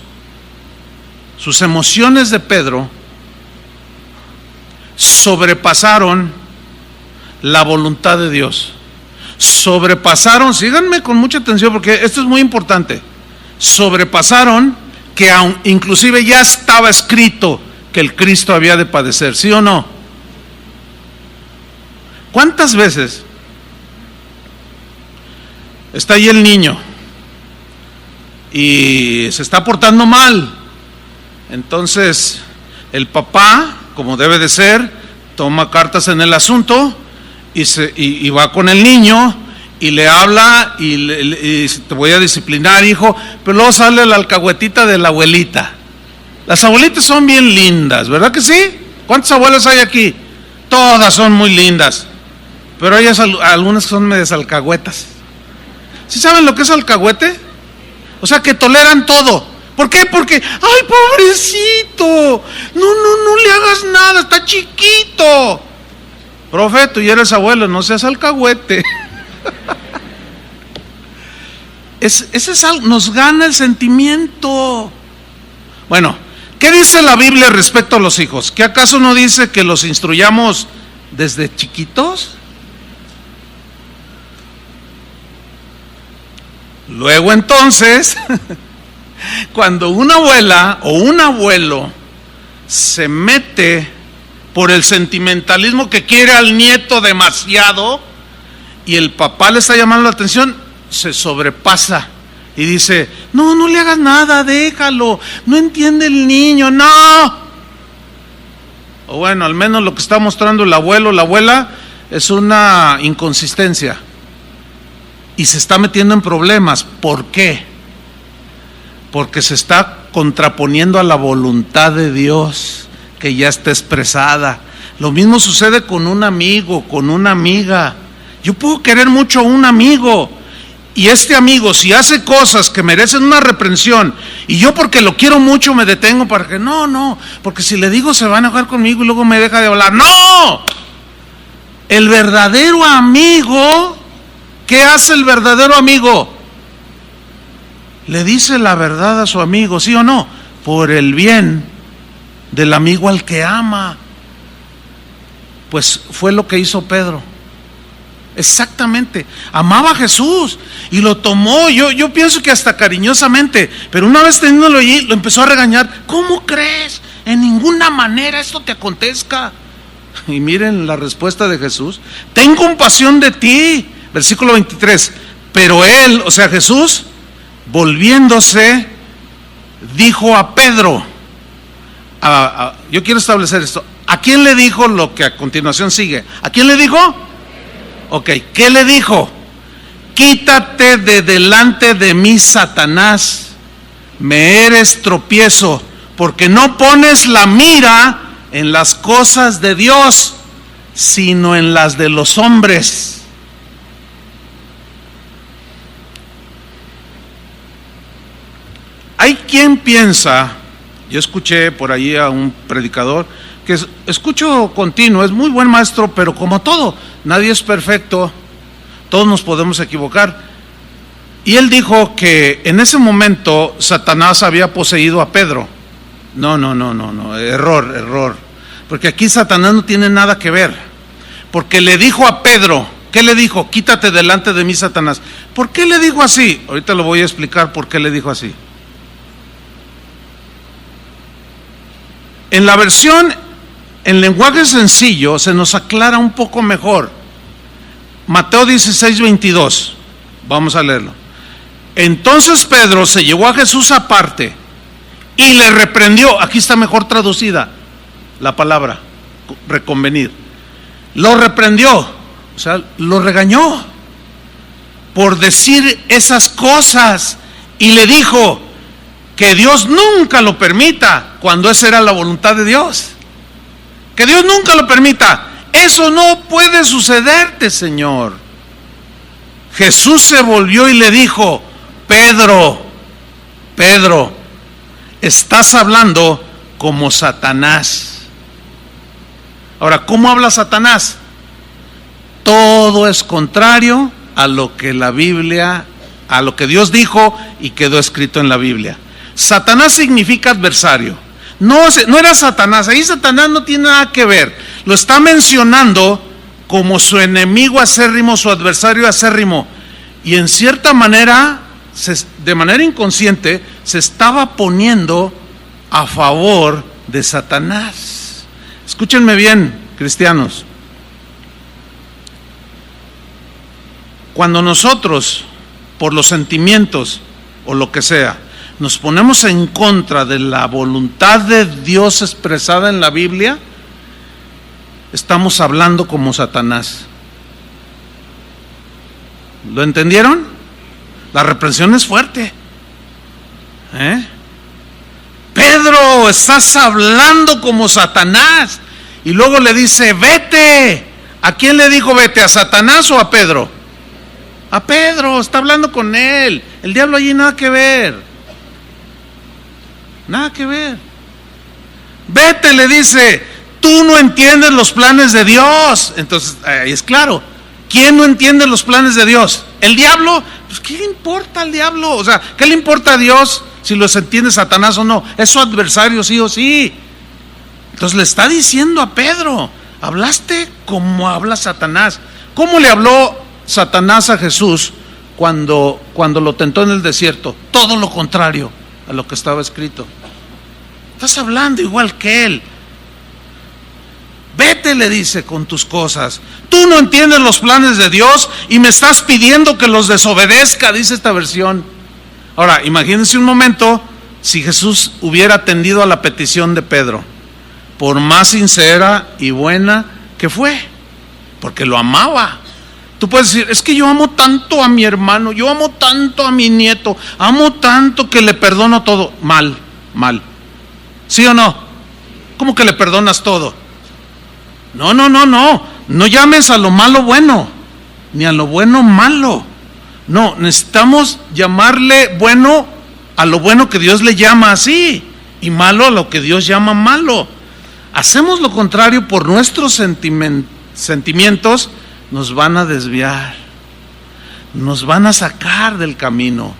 S1: sus emociones de Pedro sobrepasaron la voluntad de Dios. Sobrepasaron, síganme con mucha atención porque esto es muy importante. Sobrepasaron que inclusive ya estaba escrito que el Cristo había de padecer, ¿sí o no? ¿Cuántas veces está ahí el niño y se está portando mal? Entonces el papá, como debe de ser, toma cartas en el asunto y va con el niño y le habla y te voy a disciplinar, hijo, pero luego sale la alcahuetita de la abuelita. Las abuelitas son bien lindas, ¿verdad que sí? ¿Cuántas abuelas hay aquí? Todas son muy lindas, pero hay algunas que son medias alcahuetas. ¿Sí saben lo que es alcahuete? O sea, que toleran todo. ¿Por qué? Porque, ay, pobrecito, no le hagas nada, está chiquito. Profe, tú ya eres abuelo, no seas alcahuete. Nos gana el sentimiento. Bueno, ¿qué dice la Biblia respecto a los hijos? ¿Qué acaso no dice que los instruyamos desde chiquitos? Luego entonces, cuando una abuela o un abuelo se mete por el sentimentalismo que quiere al nieto demasiado y el papá le está llamando la atención, se sobrepasa y dice, no le hagas nada, déjalo, no entiende el niño, no. o bueno, al menos lo que está mostrando el abuelo, la abuela, es una inconsistencia. Y se está metiendo en problemas. ¿Por qué? Porque se está contraponiendo a la voluntad de Dios, que ya está expresada. Lo mismo sucede con un amigo, con una amiga. Yo puedo querer mucho a un amigo, y este amigo, si hace cosas que merecen una reprensión, y yo porque lo quiero mucho me detengo para que no, porque si le digo se va a enojar conmigo y luego me deja de hablar. ¡No! El verdadero amigo, ¿qué hace el verdadero amigo? Le dice la verdad a su amigo, ¿sí o no? Por el bien del amigo al que ama. Pues fue lo que hizo Pedro. Exactamente, amaba a Jesús y lo tomó, yo pienso que hasta cariñosamente, pero una vez teniéndolo allí, lo empezó a regañar. ¿Cómo crees? En ninguna manera esto te acontezca. Y miren la respuesta de Jesús: ten compasión de ti. Versículo 23. Pero él, o sea Jesús, volviéndose, dijo a Pedro, yo quiero establecer esto, ¿a quién le dijo lo que a continuación sigue? ¿A quién le dijo? Ok, ¿qué le dijo? Quítate de delante de mí, Satanás, me eres tropiezo, porque no pones la mira en las cosas de Dios, sino en las de los hombres. Hay quien piensa, yo escuché por ahí a un predicador, que escucho continuo, es muy buen maestro, pero como todo, nadie es perfecto, todos nos podemos equivocar. Y él dijo que en ese momento Satanás había poseído a Pedro. No, error, porque aquí Satanás no tiene nada que ver, porque le dijo a Pedro, ¿qué le dijo? Quítate delante de mí, Satanás. ¿Por qué le dijo así? Ahorita lo voy a explicar por qué le dijo así. En la versión en lenguaje sencillo se nos aclara un poco mejor. Mateo 16:22, vamos a leerlo. Entonces Pedro se llevó a Jesús aparte y le reprendió. Aquí está mejor traducida la palabra reconvenir. Lo reprendió, o sea, lo regañó por decir esas cosas, y le dijo que Dios nunca lo permita, cuando esa era la voluntad de Dios. Que Dios nunca lo permita. Eso no puede sucederte, Señor. Jesús se volvió y le dijo: Pedro, estás hablando como Satanás. Ahora, ¿cómo habla Satanás? Todo es contrario a lo que la Biblia, a lo que Dios dijo y quedó escrito en la Biblia. Satanás significa adversario. No era Satanás, ahí Satanás no tiene nada que ver. Lo está mencionando como su enemigo acérrimo, su adversario acérrimo. Y en cierta manera, de manera inconsciente, se estaba poniendo a favor de Satanás. Escúchenme bien, cristianos. Cuando nosotros, por los sentimientos o lo que sea, nos ponemos en contra de la voluntad de Dios expresada en la Biblia, estamos hablando como Satanás. ¿Lo entendieron? La reprensión es fuerte. Pedro, estás hablando como Satanás. Y luego le dice: vete. ¿A quién le dijo vete? ¿A Satanás o a Pedro? A Pedro, está hablando con él. El diablo allí nada que ver. Nada que ver. Vete, le dice, tú no entiendes los planes de Dios. Entonces, ahí es claro, ¿quién no entiende los planes de Dios? ¿El diablo? Pues ¿qué le importa al diablo? O sea, ¿qué le importa a Dios si los entiende Satanás o no? Es su adversario, sí o sí. Entonces le está diciendo a Pedro: hablaste como habla Satanás. ¿Cómo le habló Satanás a Jesús cuando lo tentó en el desierto? Todo lo contrario a lo que estaba escrito. Estás hablando igual que él. Vete, le dice, con tus cosas. Tú no entiendes los planes de Dios y me estás pidiendo que los desobedezca, dice esta versión. Ahora, imagínense un momento si Jesús hubiera atendido a la petición de Pedro. por más sincera y buena que fue, porque lo amaba. Tú puedes decir, es que yo amo tanto a mi hermano, yo amo tanto a mi nieto, amo tanto que le perdono todo. Mal. ¿Sí o no? ¿Cómo que le perdonas todo? No llames a lo malo bueno, ni a lo bueno malo. No, necesitamos llamarle bueno a lo bueno que Dios le llama así, y malo a lo que Dios llama malo. Hacemos lo contrario por nuestros sentimientos, nos van a desviar, nos van a sacar del camino.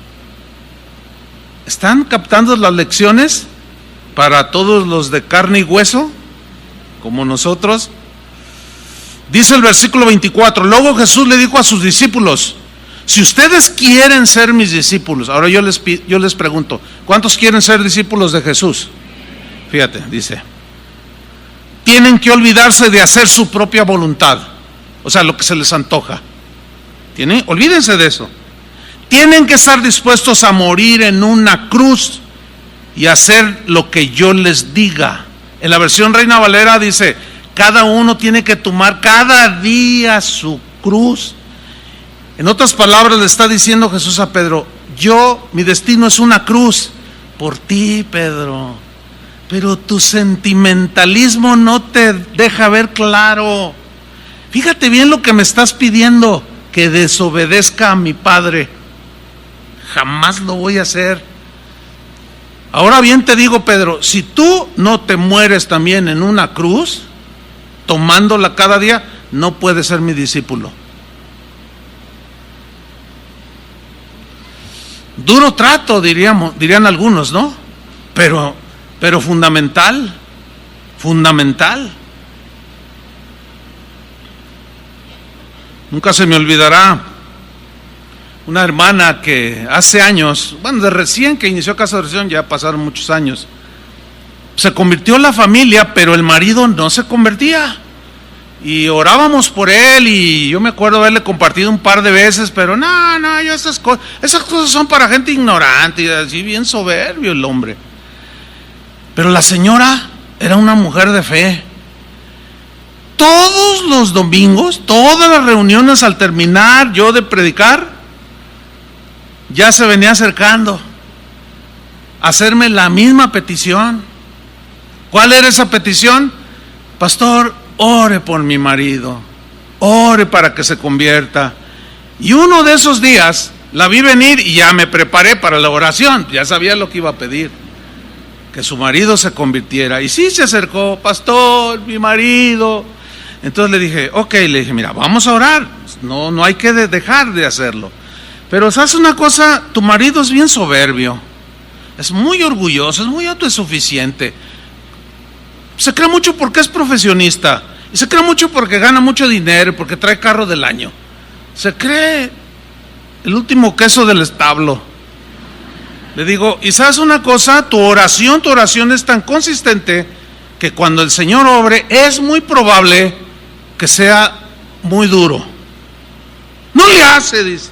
S1: ¿Están captando las lecciones para todos los de carne y hueso, como nosotros? Dice el versículo 24, luego Jesús le dijo a sus discípulos, si ustedes quieren ser mis discípulos, ahora yo les pregunto, ¿cuántos quieren ser discípulos de Jesús? Fíjate, dice, tienen que olvidarse de hacer su propia voluntad, o sea, lo que se les antoja. Olvídense de eso. Tienen que estar dispuestos a morir en una cruz y hacer lo que yo les diga. En la versión Reina Valera dice, cada uno tiene que tomar cada día su cruz. En otras palabras le está diciendo Jesús a Pedro, mi destino es una cruz por ti, Pedro, pero tu sentimentalismo no te deja ver claro. Fíjate bien lo que me estás pidiendo, que desobedezca a mi Padre. Jamás lo voy a hacer. Ahora bien te digo, Pedro, si tú no te mueres también en una cruz, tomándola cada día, no puedes ser mi discípulo. Duro trato, dirían algunos, ¿no? Pero fundamental. Nunca se me olvidará una hermana que hace años, de recién que inició Casa de Oración, ya pasaron muchos años, se convirtió en la familia, pero el marido no se convertía. Y orábamos por él, y yo me acuerdo haberle compartido un par de veces, pero esas cosas son para gente ignorante, y así bien soberbio el hombre. Pero la señora era una mujer de fe. Todos los domingos, todas las reuniones, al terminar yo de predicar, ya se venía acercando a hacerme la misma petición. ¿Cuál era esa petición? Pastor, ore por mi marido, ore para que se convierta. Y uno de esos días la vi venir y ya me preparé para la oración, ya sabía lo que iba a pedir, que su marido se convirtiera. Y sí se acercó, pastor, mi marido. Entonces le dije, mira, vamos a orar, no hay que dejar de hacerlo. Pero ¿sabes una cosa? Tu marido es bien soberbio, es muy orgulloso, es muy autosuficiente. Se cree mucho porque es profesionista, y se cree mucho porque gana mucho dinero, porque trae carro del año. Se cree el último queso del establo. Le digo, ¿y sabes una cosa? Tu oración es tan consistente que cuando el Señor obre, es muy probable que sea muy duro. No le hace, dice.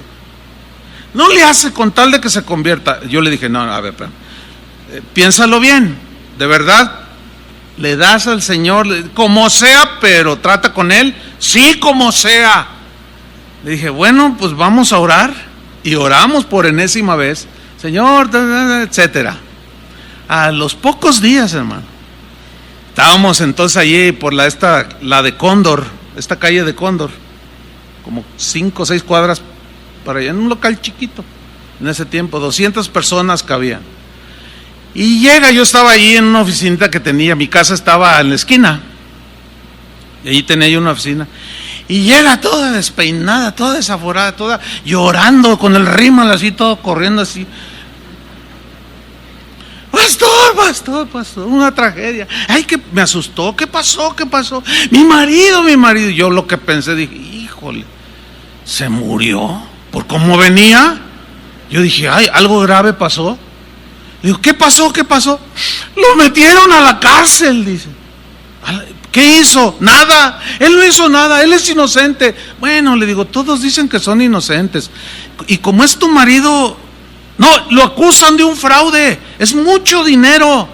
S1: No le hace con tal de que se convierta. Yo le dije, no, a ver, piénsalo bien, de verdad. Le das al Señor, como sea, pero trata con Él, sí, como sea. Le dije, bueno, pues vamos a orar. Y oramos por enésima vez, Señor, etcétera. A los pocos días, hermano, estábamos entonces allí por la de Cóndor, esta calle de Cóndor, como 5 o 6 cuadras para allá, en un local chiquito. En ese tiempo 200 personas cabían. Y yo estaba allí en una oficinita que tenía, mi casa estaba en la esquina, y allí tenía yo una oficina, y llega toda despeinada, toda desaforada, toda llorando, con el rímel así, todo corriendo así. Pastor, una tragedia. Ay, que me asustó, ¿qué pasó? Mi marido. Yo lo que pensé, dije, híjole, ¿se murió? ¿Por cómo venía? Yo dije, ay, algo grave pasó. Digo, ¿qué pasó? Lo metieron a la cárcel, dice. ¿Qué hizo? Nada, él no hizo nada, él es inocente. Bueno, le digo, todos dicen que son inocentes. Y como es tu marido, no, lo acusan de un fraude, es mucho dinero.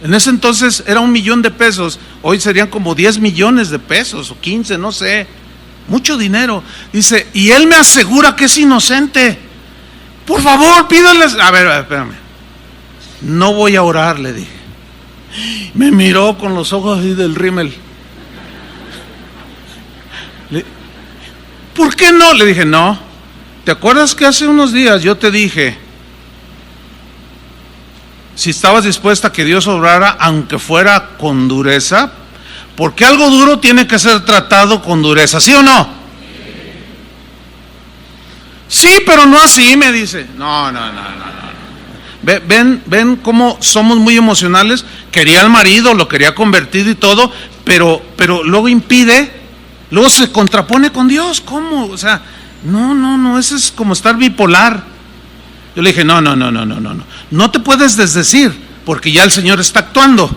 S1: En ese entonces era 1 millón de pesos, hoy serían como 10 millones de pesos o 15, no sé, mucho dinero. Dice, y él me asegura que es inocente. Por favor, pídales. A ver, espérame. No voy a orar, le dije. Me miró con los ojos así del rímel. ¿Por qué no? Le dije, no. ¿Te acuerdas que hace unos días yo te dije si estabas dispuesta a que Dios obrara aunque fuera con dureza? Porque algo duro tiene que ser tratado con dureza, ¿sí o no? Sí, pero no así, me dice. No. Ven cómo somos muy emocionales. Quería al marido, lo quería convertido y todo, pero luego impide, luego se contrapone con Dios. ¿Cómo? O sea, no, eso es como estar bipolar. Yo le dije, no te puedes desdecir, porque ya el Señor está actuando.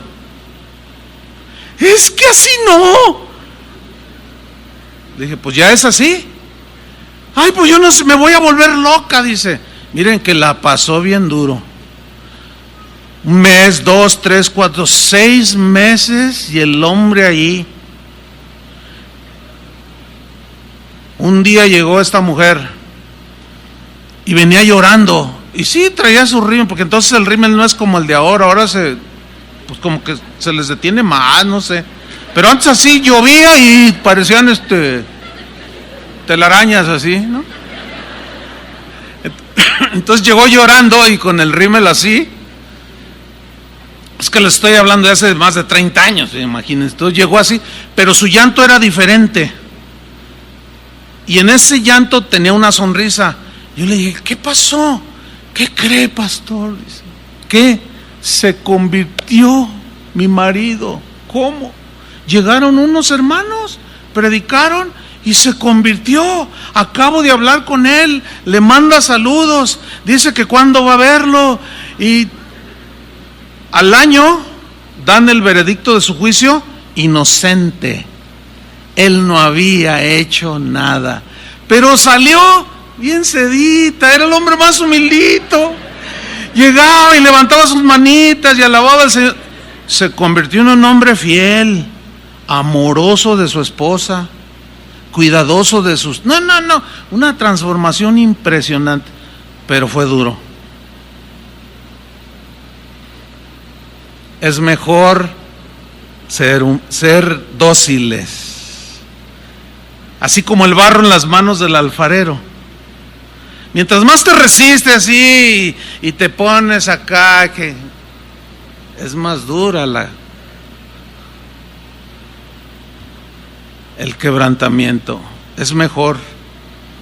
S1: Es que así no. Le dije, pues ya es así. Ay, pues yo no sé, me voy a volver loca, dice. Miren que la pasó bien duro. 1 mes, 2, 3, 4, 6 meses y el hombre ahí. Un día llegó esta mujer y venía llorando. Y sí, traía su rímel, porque entonces el rímel no es como el de ahora. Ahora pues como que se les detiene más, no sé. Pero antes así llovía y parecían telarañas así, ¿no? Entonces llegó llorando y con el rímel así. Es que les estoy hablando de hace más de 30 años, imagínense. Entonces llegó así, pero su llanto era diferente. Y en ese llanto tenía una sonrisa. Yo le dije, ¿qué pasó? ¿Qué cree, pastor? Dice, ¿qué? Se convirtió mi marido. ¿Cómo? Llegaron unos hermanos, predicaron y se convirtió. Acabo de hablar con él, le manda saludos, dice que cuándo va a verlo. Y al año dan el veredicto de su juicio, inocente. Él no había hecho nada, pero salió bien sedita, era el hombre más humildito. Llegaba y levantaba sus manitas y alababa al Señor. Se convirtió en un hombre fiel, amoroso de su esposa, cuidadoso de sus... una transformación impresionante, pero fue duro. Es mejor ser dóciles, así como el barro en las manos del alfarero. Mientras más te resistes así y te pones acá, que es más dura el quebrantamiento. Es mejor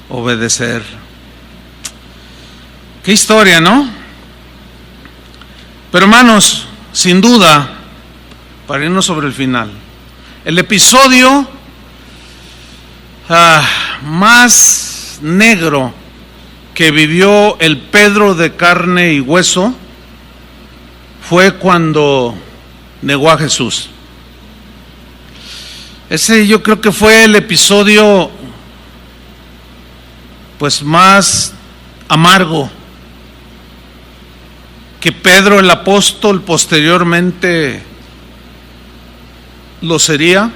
S1: obedecer. Qué historia, ¿no? Pero hermanos, sin duda, para irnos sobre el final, el episodio más negro que vivió el Pedro de carne y hueso fue cuando negó a Jesús. Ese yo creo que fue el episodio pues más amargo que Pedro el apóstol posteriormente lo sería.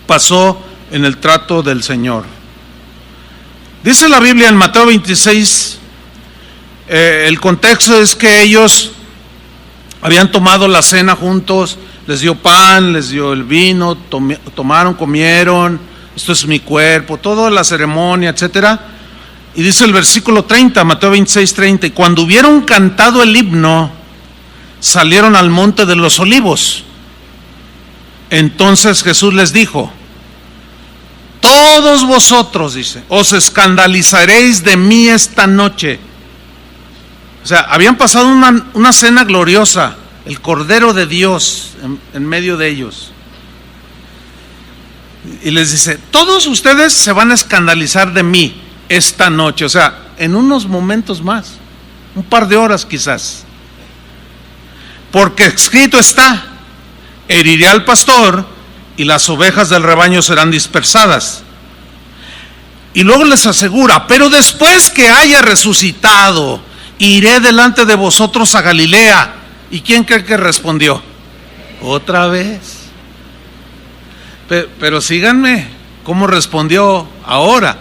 S1: Pasó en el trato del Señor. Dice la Biblia en Mateo 26, el contexto es que ellos habían tomado la cena juntos, les dio pan, les dio el vino, tomaron, comieron, esto es mi cuerpo, toda la ceremonia, etcétera. Y dice el versículo 30, Mateo 26, 30, y cuando hubieron cantado el himno, salieron al monte de los olivos. Entonces Jesús les dijo, todos vosotros, dice, os escandalizaréis de mí esta noche. O sea, habían pasado una cena gloriosa, el Cordero de Dios en medio de ellos. Y les dice, todos ustedes se van a escandalizar de mí esta noche. O sea, en unos momentos más, un par de horas quizás. Porque escrito está, heriré al pastor y las ovejas del rebaño serán dispersadas. Y luego les asegura, pero después que haya resucitado, iré delante de vosotros a Galilea. ¿Y quién cree que respondió? Otra vez. Pero síganme, ¿cómo respondió ahora?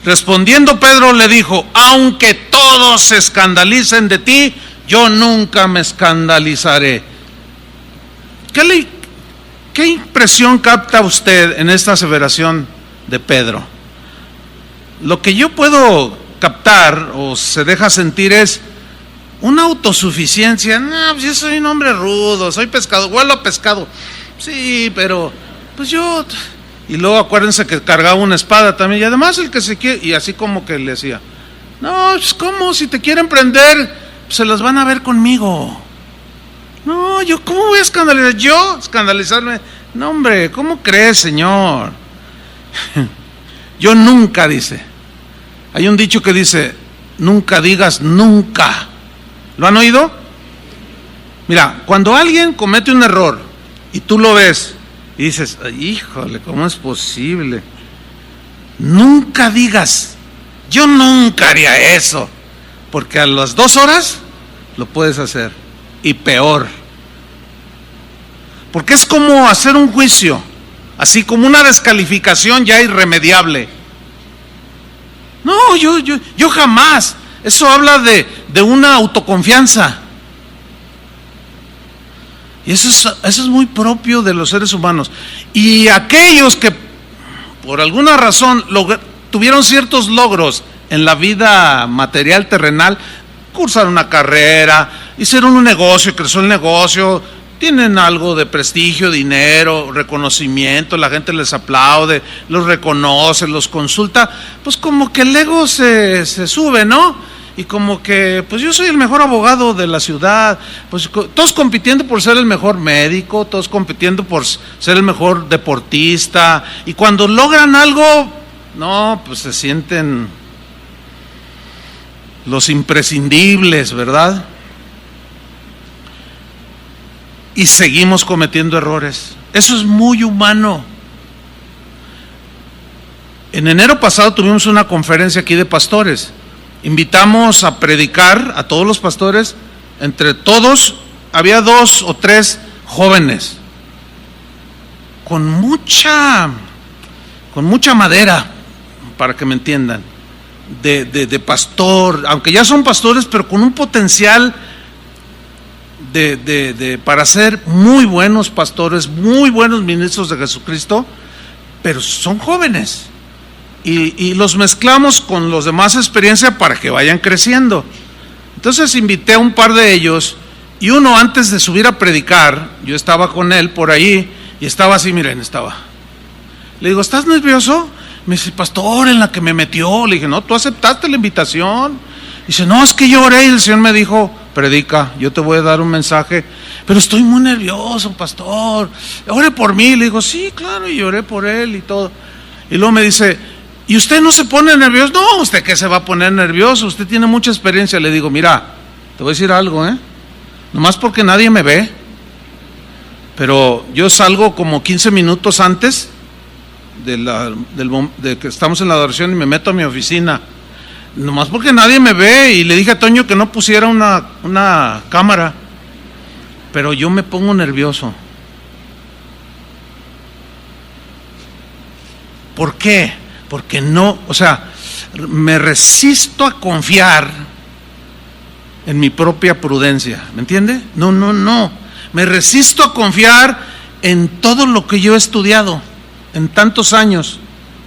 S1: Respondiendo Pedro le dijo: aunque todos se escandalicen de ti, yo nunca me escandalizaré. ¿Qué impresión capta usted en esta aseveración de Pedro? Lo que yo puedo captar o se deja sentir es una autosuficiencia. No, pues yo soy un hombre rudo, soy pescado, huelo a pescado. Sí, pero pues yo... Y luego acuérdense que cargaba una espada también, y además el que se quiere, y así como que le decía: no, pues ¿cómo? Si te quieren prender, pues se las van a ver conmigo. No, yo ¿cómo voy a escandalizar? ¿Yo escandalizarme? No, hombre, ¿cómo crees, Señor? Yo nunca, dice. Hay un dicho que dice: nunca digas nunca. ¿Lo han oído? Mira, cuando alguien comete un error y tú lo ves y dices: híjole, ¿cómo es posible? Nunca digas: yo nunca haría eso, porque a las 2 horas lo puedes hacer, y peor. Porque es como hacer un juicio, así como una descalificación ya irremediable. No, yo jamás. Eso habla de una autoconfianza. Y eso es muy propio de los seres humanos. Y aquellos que por alguna razón tuvieron ciertos logros en la vida material terrenal, cursaron una carrera, hicieron un negocio, creció el negocio, tienen algo de prestigio, dinero, reconocimiento, la gente les aplaude, los reconoce, los consulta, pues como que el ego se sube, ¿no? Y como que, pues yo soy el mejor abogado de la ciudad, pues todos compitiendo por ser el mejor médico, todos compitiendo por ser el mejor deportista, y cuando logran algo, no, pues se sienten los imprescindibles, ¿verdad? Y seguimos cometiendo errores. Eso es muy humano. En enero pasado tuvimos una conferencia aquí de pastores. Invitamos a predicar a todos los pastores. Entre todos había 2 o 3 jóvenes con mucha madera, para que me entiendan, de pastor, aunque ya son pastores, pero con un potencial para ser muy buenos pastores, muy buenos ministros de Jesucristo, pero son jóvenes. Y los mezclamos con los de más experiencia para que vayan creciendo. Entonces invité a un par de ellos, y uno, antes de subir a predicar, yo estaba con él por ahí, y estaba así, miren, estaba. Le digo: ¿estás nervioso? Me dice: pastor, en la que me metió. Le dije: no, tú aceptaste la invitación. Dice: no, es que yo oré y el Señor me dijo: predica, yo te voy a dar un mensaje, pero estoy muy nervioso, pastor, ore por mí. Le digo: sí, claro, y oré por él y todo. Y luego me dice: ¿y usted no se pone nervioso? No, ¿usted qué se va a poner nervioso? Usted tiene mucha experiencia. Le digo: mira, te voy a decir algo, nomás porque nadie me ve, pero yo salgo como 15 minutos antes de que estamos en la adoración, y me meto a mi oficina, nomás porque nadie me ve. Y le dije a Toño que no pusiera una cámara, pero yo me pongo nervioso. ¿Por qué? Porque no, me resisto a confiar en mi propia prudencia, ¿me entiende? No, me resisto a confiar en todo lo que yo he estudiado en tantos años.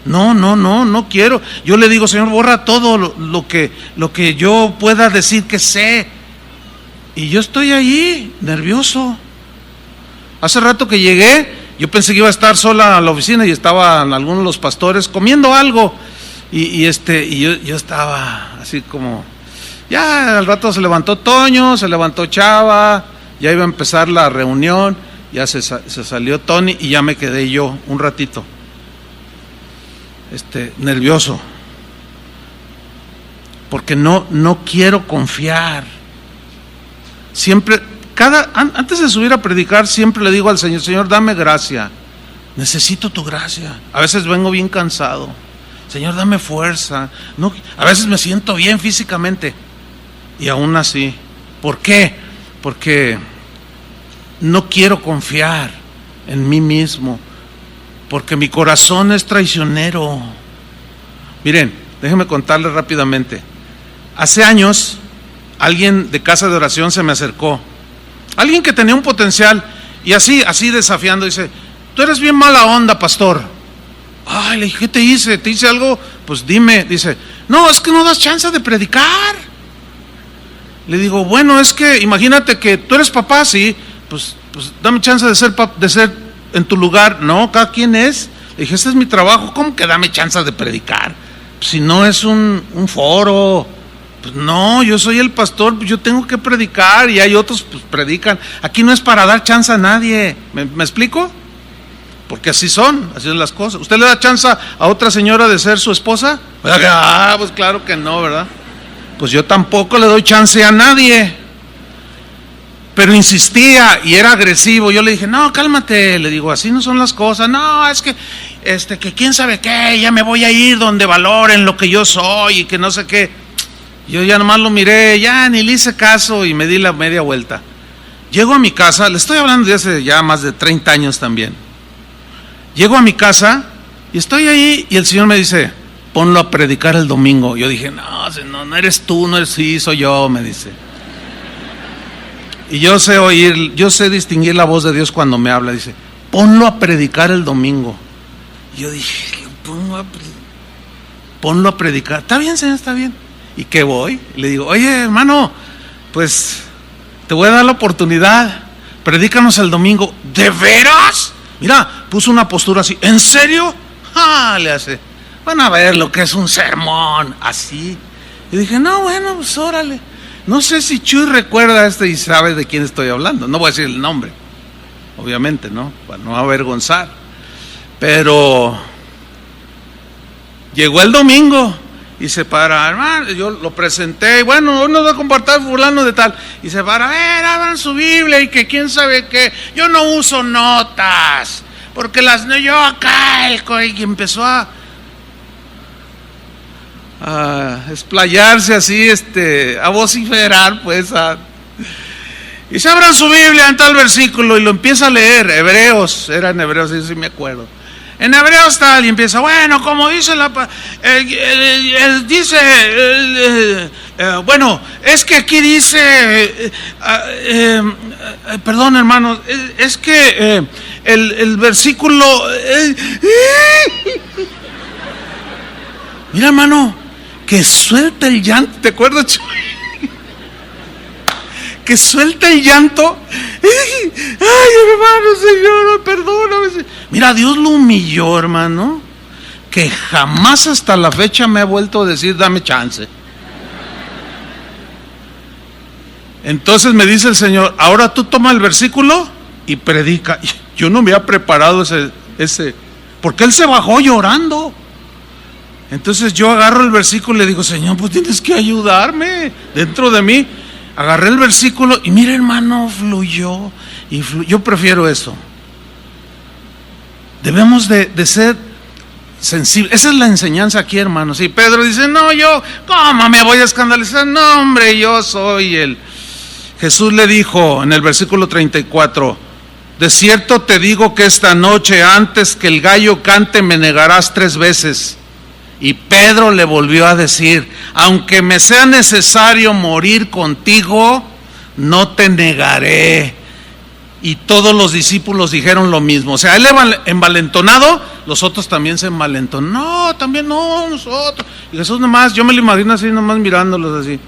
S1: No quiero. Yo le digo: Señor, borra todo lo que yo pueda decir que sé. Y yo estoy ahí, nervioso. Hace rato que llegué, yo pensé que iba a estar sola a la oficina, y estaban algunos de los pastores comiendo algo. Y yo estaba así como... Ya al rato se levantó Toño, se levantó Chava, ya iba a empezar la reunión, ya se salió Tony, y ya me quedé yo un ratito. Nervioso, porque no quiero confiar. Siempre, antes de subir a predicar, siempre le digo al Señor: Señor, dame gracia, necesito tu gracia. A veces vengo bien cansado. Señor, dame fuerza. A veces me siento bien físicamente, y aún así. ¿Por qué? porque no quiero confiar en mí mismo, porque mi corazón es traicionero. Miren, déjenme contarles rápidamente. Hace años, alguien de casa de oración se me acercó, alguien que tenía un potencial, y así desafiando, dice: tú eres bien mala onda, pastor. Ay, le dije: ¿qué te hice? ¿Te hice algo? Pues dime. Dice: no, es que no das chance de predicar. Le digo: bueno, es que imagínate que tú eres papá, sí, pues dame chance de ser en tu lugar. No, cada quien es. Le dije: este es mi trabajo. ¿Cómo que dame chance de predicar? Pues si no es un foro. Pues no, yo soy el pastor, pues yo tengo que predicar, y hay otros pues predican. Aquí no es para dar chance a nadie. ¿Me explico? Porque así son las cosas. ¿Usted le da chance a otra señora de ser su esposa? Pues claro que no, ¿verdad? Pues yo tampoco le doy chance a nadie. Pero insistía y era agresivo. Yo le dije: no, cálmate. Le digo: así no son las cosas. No, es que que quién sabe qué, ya me voy a ir donde valoren lo que yo soy y que no sé qué. Yo ya nomás lo miré, ya ni le hice caso y me di la media vuelta. Llego a mi casa, le estoy hablando de hace ya más de 30 años también. Llego a mi casa y estoy ahí y el Señor me dice: ponlo a predicar el domingo. Yo dije: no eres tú, no eres, sí, soy yo, me dice. Y yo sé distinguir la voz de Dios cuando me habla. Dice: ponlo a predicar el domingo. Y yo dije: ponlo a predicar. Está bien, Señor, está bien. ¿Y qué voy? Le digo: oye, hermano, pues te voy a dar la oportunidad, predícanos el domingo. ¿De veras? Mira, puso una postura así. ¿En serio? Le hace: van a ver lo que es un sermón, así. Y dije: no, bueno, pues órale. No sé si Chuy recuerda y sabe de quién estoy hablando. No voy a decir el nombre, obviamente, ¿no? Para no avergonzar. Pero llegó el domingo y se para: hermano, yo lo presenté, y bueno, uno va a compartir fulano de tal, y se para: a ver, abran su Biblia, y que quién sabe qué, yo no uso notas, porque yo acá, y empezó a explayarse así, a vociferar, pues, y se abran su Biblia en tal versículo, y lo empieza a leer. Hebreos, era en Hebreos, eso sí me acuerdo. En Hebreos tal, y empieza: bueno, como dice bueno, es que aquí dice, perdón, hermanos, es que el versículo, mira, hermano, que suelta el llanto. ¿Te acuerdas, Chuy? Que suelta el llanto. Ay, hermano, Señor, perdóname. Mira, Dios lo humilló, hermano, que jamás hasta la fecha me ha vuelto a decir: dame chance. Entonces me dice el Señor: ahora tú toma el versículo y predica. Yo no me había preparado ese, porque él se bajó llorando. Entonces yo agarro el versículo y le digo: Señor, pues tienes que ayudarme dentro de mí. Agarré el versículo y mira, hermano, fluyó. Yo prefiero eso. Debemos de ser sensibles. Esa es la enseñanza aquí, hermanos. Y Pedro dice: no, ¿cómo me voy a escandalizar? No, hombre, yo soy él. Jesús le dijo en el versículo 34: de cierto te digo que esta noche, antes que el gallo cante, me negarás 3 veces. Y Pedro le volvió a decir: aunque me sea necesario morir contigo, no te negaré. Y todos los discípulos dijeron lo mismo. O sea, él envalentonado, los otros también se envalentonaron. No, también no, nosotros. Y Jesús nomás, yo me lo imagino así, nomás mirándolos así.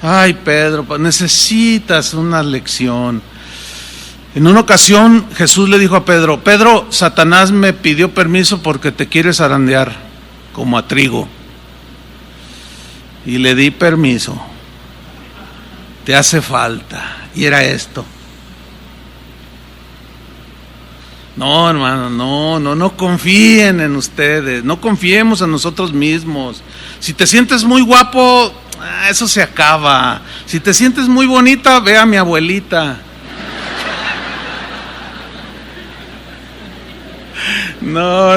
S1: Ay, Pedro, pues necesitas una lección. En una ocasión Jesús le dijo a Pedro: Pedro, Satanás me pidió permiso porque te quiere zarandear como a trigo, y le di permiso. Te hace falta. Y era esto. No, hermano, no confíen en ustedes, no confiemos en nosotros mismos. Si te sientes muy guapo, eso se acaba. Si te sientes muy bonita, ve a mi abuelita. No.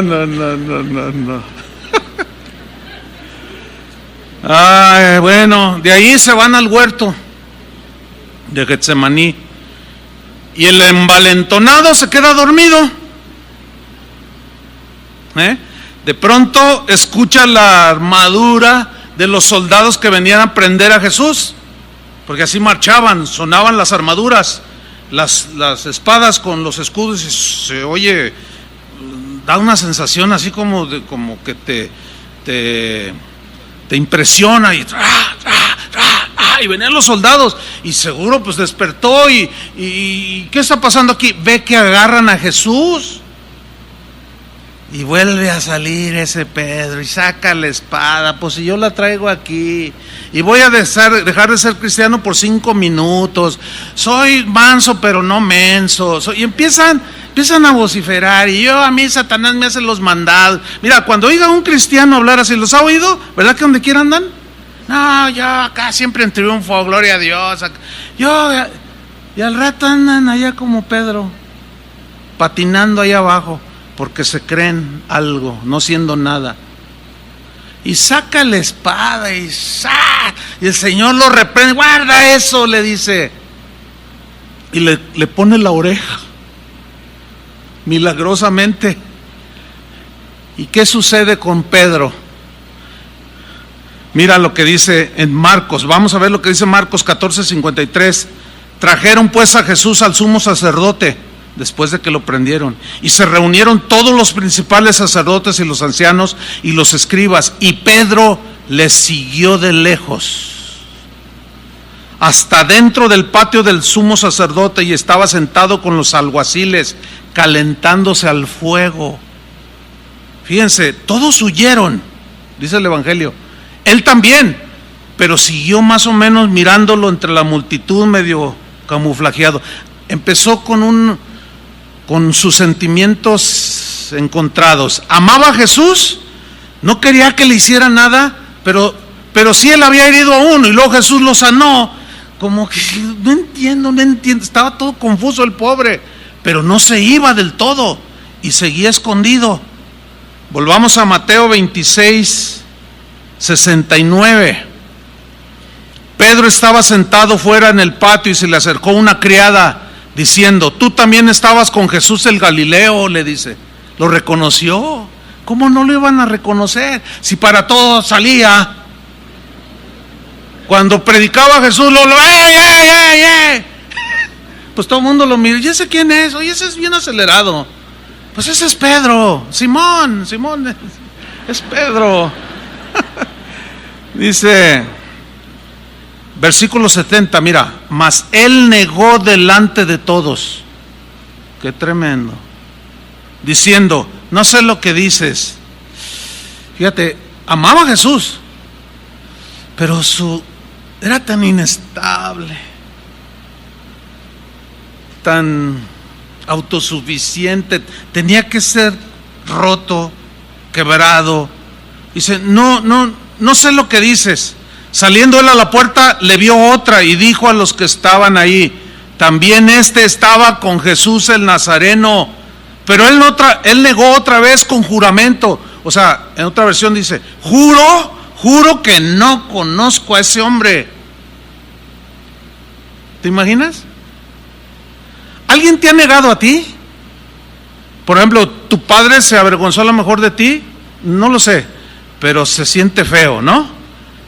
S1: Ay, bueno, de ahí se van al huerto. de Getsemaní. Y el envalentonado se queda dormido. De pronto escucha la armadura de los soldados que venían a prender a Jesús, porque así marchaban, sonaban las armaduras, las espadas con los escudos, y se oye, da una sensación así como que te impresiona, y venían los soldados, y seguro pues despertó, y ¿qué está pasando aquí? Ve que agarran a Jesús, y vuelve a salir ese Pedro, y saca la espada, pues si yo la traigo aquí, y voy a dejar de ser cristiano por 5 minutos, soy manso pero no menso, y empiezan a vociferar, y a mí Satanás me hace los mandados. Mira, cuando oiga a un cristiano hablar así, ¿los ha oído? ¿Verdad que donde quiera andan? No, yo acá siempre en triunfo, gloria a Dios. Y al rato andan allá como Pedro, patinando allá abajo, porque se creen algo, no siendo nada. Y saca la espada y el Señor lo reprende. Guarda eso, le dice. Y le pone la oreja, milagrosamente. ¿Y qué sucede con Pedro? Mira lo que dice en Marcos. Vamos a ver lo que dice Marcos 14:53. Trajeron pues a Jesús al sumo sacerdote después de que lo prendieron, y se reunieron todos los principales sacerdotes y los ancianos y los escribas, y Pedro les siguió de lejos hasta dentro del patio del sumo sacerdote, y estaba sentado con los alguaciles calentándose al fuego. Fíjense, todos huyeron, dice el Evangelio, él también, pero siguió más o menos mirándolo entre la multitud, medio camuflajeado. Empezó con sus sentimientos encontrados. Amaba a Jesús, no quería que le hiciera nada, pero sí él había herido a uno, y luego Jesús lo sanó. Como que no entiendo, estaba todo confuso el pobre, pero no se iba del todo y seguía escondido. Volvamos a Mateo 26:69. Pedro estaba sentado fuera en el patio, y se le acercó una criada diciendo: tú también estabas con Jesús el Galileo, le dice. Lo reconoció. ¿Cómo no lo iban a reconocer? Si para todo salía. Cuando predicaba Jesús, pues todo el mundo lo mira. ¿Y ese quién es? Oye, ese es bien acelerado. Pues ese es Pedro. Simón, es Pedro. Dice, versículo 70, mira, mas él negó delante de todos. Qué tremendo. Diciendo: no sé lo que dices. Fíjate, amaba a Jesús, pero era tan inestable, tan autosuficiente, tenía que ser roto, quebrado. Dice: no sé lo que dices. Saliendo él a la puerta, le vio otra y dijo a los que estaban ahí: también estaba con Jesús el Nazareno. Pero él negó otra vez con juramento. O sea, en otra versión dice: juro que no conozco a ese hombre. ¿Te imaginas? ¿Alguien te ha negado a ti? Por ejemplo, ¿tu padre se avergonzó a lo mejor de ti? No lo sé, pero se siente feo, ¿no?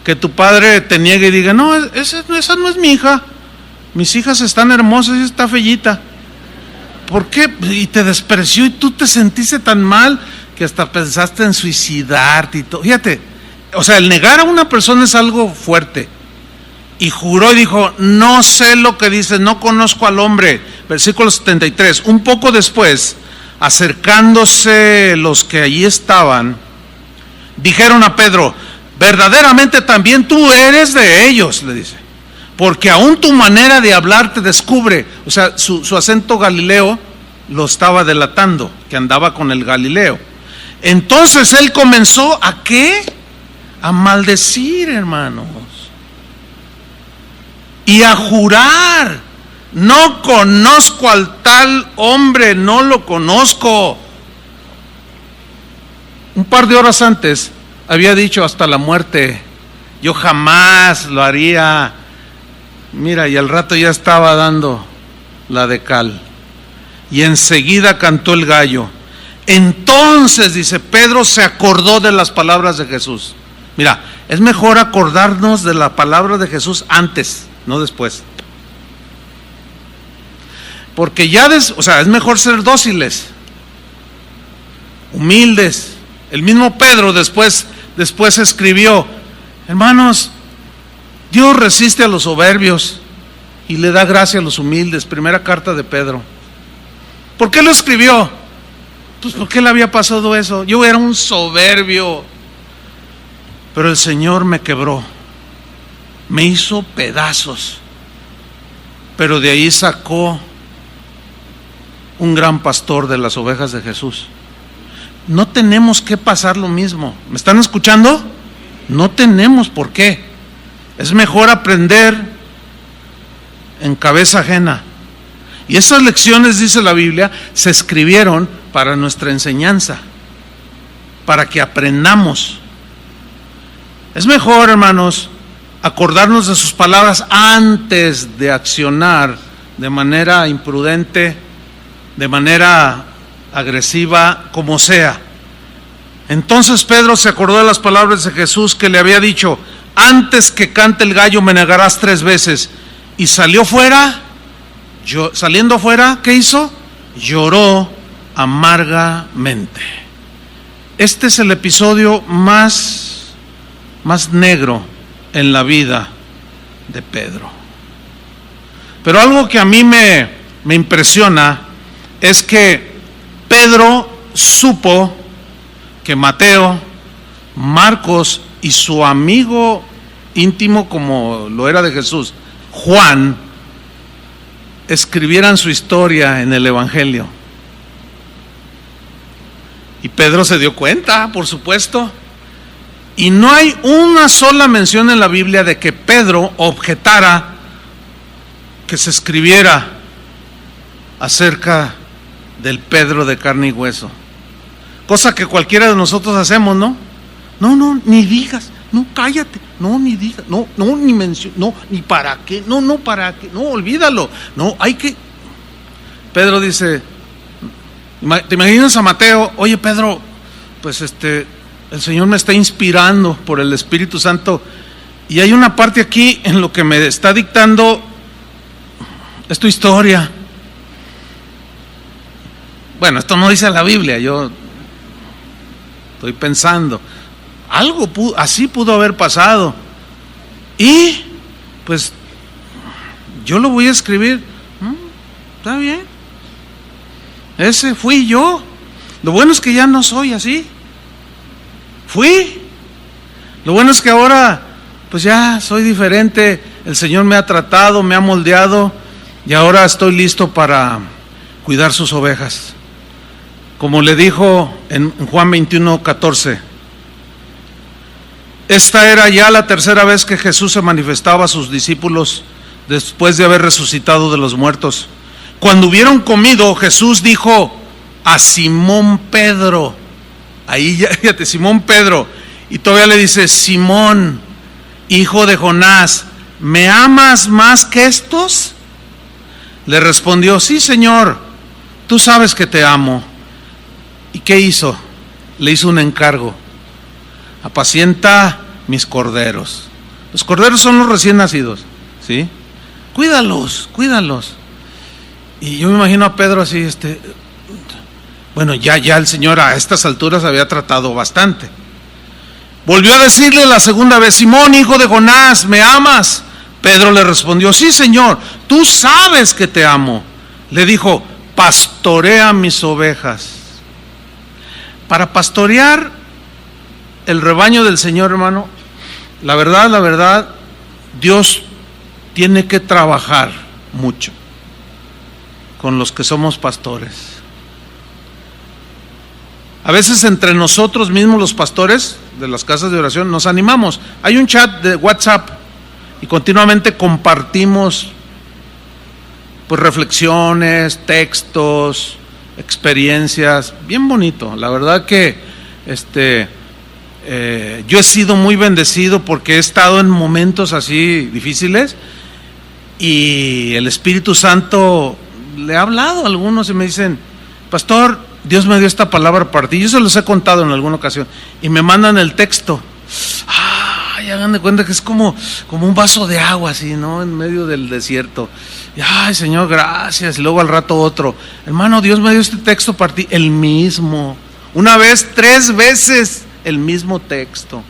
S1: Que tu padre te niegue y diga: no, esa no es mi hija. Mis hijas están hermosas y está fellita. ¿Por qué? Y te despreció, y tú te sentiste tan mal que hasta pensaste en suicidarte y todo. Fíjate, o sea, el negar a una persona es algo fuerte. Y juró y dijo: no sé lo que dices, no conozco al hombre. Versículo 73. Un poco después, acercándose los que allí estaban, dijeron a Pedro: verdaderamente también tú eres de ellos, le dice, porque aún tu manera de hablar te descubre. O sea, su acento galileo lo estaba delatando, que andaba con el Galileo. Entonces él comenzó ¿a qué? A maldecir, hermanos, y a jurar: no conozco al tal hombre, no lo conozco. Un par de horas antes había dicho: hasta la muerte, yo jamás lo haría. Mira, y al rato ya estaba dando la de cal. Y enseguida cantó el gallo. Entonces, dice, Pedro se acordó de las palabras de Jesús. Mira, es mejor acordarnos de la palabra de Jesús antes, no después. Porque ya, es mejor ser dóciles, humildes. El mismo Pedro después escribió, hermanos, Dios resiste a los soberbios y le da gracia a los humildes. Primera carta de Pedro. ¿Por qué lo escribió? Pues porque le había pasado eso. Yo era un soberbio, pero el Señor me quebró, me hizo pedazos, pero de ahí sacó un gran pastor de las ovejas de Jesús. No tenemos que pasar lo mismo. ¿Me están escuchando? No tenemos por qué. Es mejor aprender en cabeza ajena. Y esas lecciones, dice la Biblia, se escribieron para nuestra enseñanza, para que aprendamos. Es mejor, hermanos, acordarnos de sus palabras antes de accionar de manera imprudente, de manera agresiva, como sea. Entonces Pedro se acordó de las palabras de Jesús que le había dicho, antes que cante el gallo me negarás 3 veces. Y salió fuera, saliendo afuera, ¿qué hizo? Lloró amargamente. Este es el episodio más negro en la vida de Pedro. Pero algo que a mí me impresiona es que Pedro supo que Mateo, Marcos y su amigo íntimo, como lo era de Jesús, Juan, escribieran su historia en el Evangelio. Y Pedro se dio cuenta, por supuesto. Y no hay una sola mención en la Biblia de que Pedro objetara que se escribiera acerca del Pedro de carne y hueso. Cosa que cualquiera de nosotros hacemos, ¿no? No, ni digas, no, cállate, no, ni digas, no, ni mención, no, ni para qué, no, para qué, no, olvídalo, no, hay que. Pedro dice, ¿te imaginas a Mateo? Oye, Pedro, pues el Señor me está inspirando por el Espíritu Santo y hay una parte aquí en lo que me está dictando es tu historia. Bueno, esto no dice la Biblia, yo estoy pensando, algo así pudo haber pasado y pues yo lo voy a escribir. Está bien, ese fui yo. Lo bueno es que ya no soy así. Fui. Lo bueno es que ahora pues ya soy diferente. El Señor me ha tratado, me ha moldeado y ahora estoy listo para cuidar sus ovejas. Como le dijo en Juan 21:14, esta era ya la 3ª vez que Jesús se manifestaba a sus discípulos después de haber resucitado de los muertos. Cuando hubieron comido, Jesús dijo a Simón Pedro, ahí ya, fíjate, Simón Pedro, y todavía le dice, Simón, hijo de Jonás, ¿me amas más que estos? Le respondió, sí, Señor, tú sabes que te amo. ¿Y qué hizo? Le hizo un encargo. Apacienta mis corderos. Los corderos son los recién nacidos, ¿sí? Cuídalos. Y yo me imagino a Pedro así, bueno, ya el Señor a estas alturas había tratado bastante. Volvió a decirle la segunda vez, Simón, hijo de Jonás, ¿me amas? Pedro le respondió, sí, Señor, tú sabes que te amo. Le dijo, pastorea mis ovejas. Para pastorear el rebaño del Señor, hermano, la verdad, Dios tiene que trabajar mucho con los que somos pastores. A veces entre nosotros mismos los pastores de las casas de oración nos animamos. Hay un chat de WhatsApp y continuamente compartimos pues reflexiones, textos, experiencias, bien bonito. La verdad que yo he sido muy bendecido porque he estado en momentos así difíciles Y el Espíritu Santo le ha hablado a algunos y me dicen: pastor, Dios me dio esta palabra para ti. Yo se los he contado en alguna ocasión y me mandan el texto. Ay, hagan de cuenta que es como un vaso de agua así, ¿no? En medio del desierto. Y, ay, Señor, gracias. Y luego al rato otro: hermano, Dios me dio este texto para ti. El mismo. Una vez, 3 veces el mismo texto.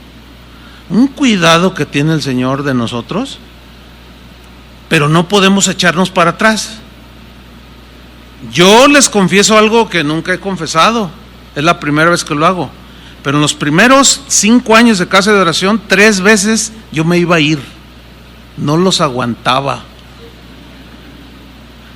S1: Un cuidado que tiene el Señor de nosotros, pero no podemos echarnos para atrás. Yo les confieso algo que nunca he confesado, es la primera vez que lo hago, pero en los primeros 5 años de casa de oración, 3 veces yo me iba a ir, no los aguantaba.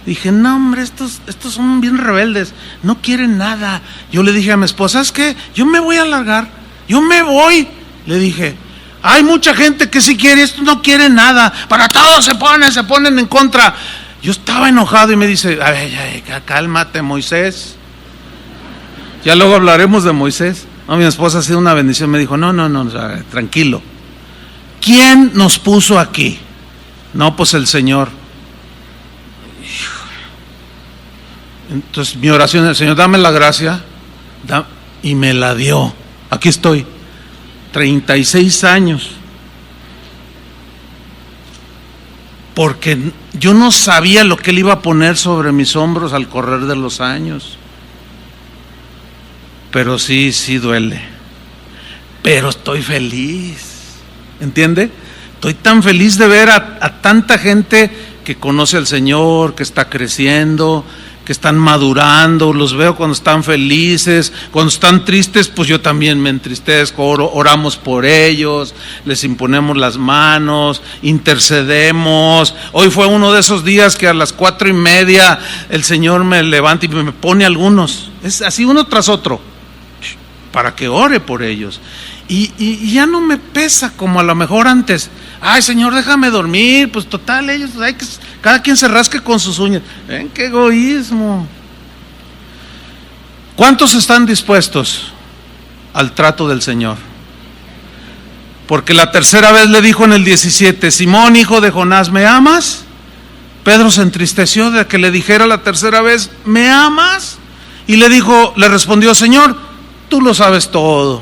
S1: Dije: no, hombre, estos son bien rebeldes, no quieren nada. Yo le dije a mi esposa: ¿sabes qué? Yo me voy a largar, yo me voy. Le dije: hay mucha gente que sí quiere, esto no quiere nada, para todos se ponen en contra. Yo estaba enojado y me dice: ay, cálmate, Moisés. Ya luego hablaremos de Moisés. No, mi esposa ha sido una bendición, me dijo: no, tranquilo. ¿Quién nos puso aquí? No, pues el Señor. Entonces mi oración es: Señor, dame la gracia, y me la dio. Aquí estoy, 36 años. Porque yo no sabía lo que Él iba a poner sobre mis hombros al correr de los años. Pero sí duele. Pero estoy feliz. ¿Entiende? Estoy tan feliz de ver a tanta gente que conoce al Señor, que está creciendo, que están madurando. Los veo cuando están felices, cuando están tristes, pues yo también me entristezco. Oramos por ellos, les imponemos las manos, intercedemos. Hoy fue uno de esos días que a las 4:30 el Señor me levanta y me pone algunos, es así uno tras otro, para que ore por ellos. Y ya no me pesa como a lo mejor antes. Ay, Señor, déjame dormir, pues total, ellos, cada quien se rasque con sus uñas. Ven, qué egoísmo. ¿Cuántos están dispuestos al trato del Señor? Porque la tercera vez le dijo en el 17: Simón, hijo de Jonás, ¿me amas? Pedro se entristeció de que le dijera la tercera vez: ¿me amas? Y le respondió: Señor, tú lo sabes todo,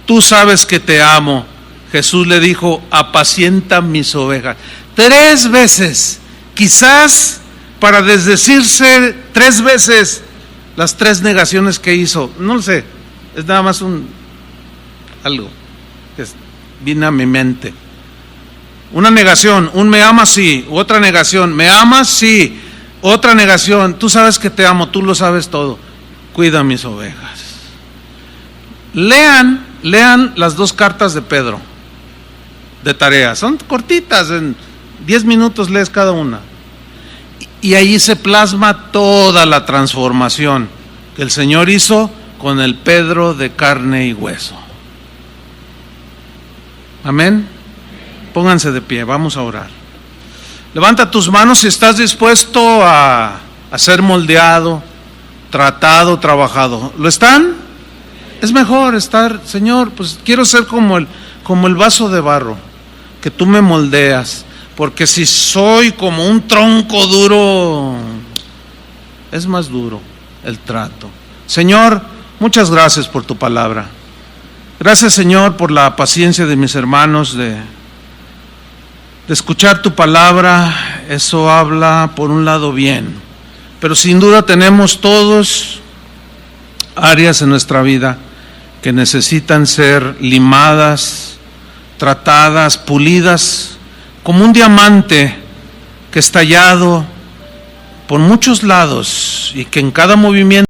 S1: tú sabes que te amo. Jesús le dijo: apacienta mis ovejas. 3 veces, quizás para desdecirse 3 veces las 3 negaciones que hizo. No lo sé, es nada más algo que viene a mi mente. Una negación, un me amas, sí. Otra negación, me amas, sí. Otra negación, tú sabes que te amo, tú lo sabes todo. Cuida mis ovejas. Lean las 2 cartas de Pedro, de tarea. Son cortitas, en 10 minutos lees cada una. Y ahí se plasma toda la transformación que el Señor hizo con el Pedro de carne y hueso. Amén. Pónganse de pie, vamos a orar. Levanta tus manos si estás dispuesto a ser moldeado, tratado, trabajado. ¿Lo están? Es mejor estar: Señor, pues quiero ser como el vaso de barro, que tú me moldeas, porque si soy como un tronco duro, es más duro el trato. Señor, muchas gracias por tu palabra. Gracias, Señor, por la paciencia de mis hermanos de escuchar tu palabra. Eso habla por un lado bien, pero sin duda tenemos todos áreas en nuestra vida que necesitan ser limadas, tratadas, pulidas, como un diamante que es tallado por muchos lados y que en cada movimiento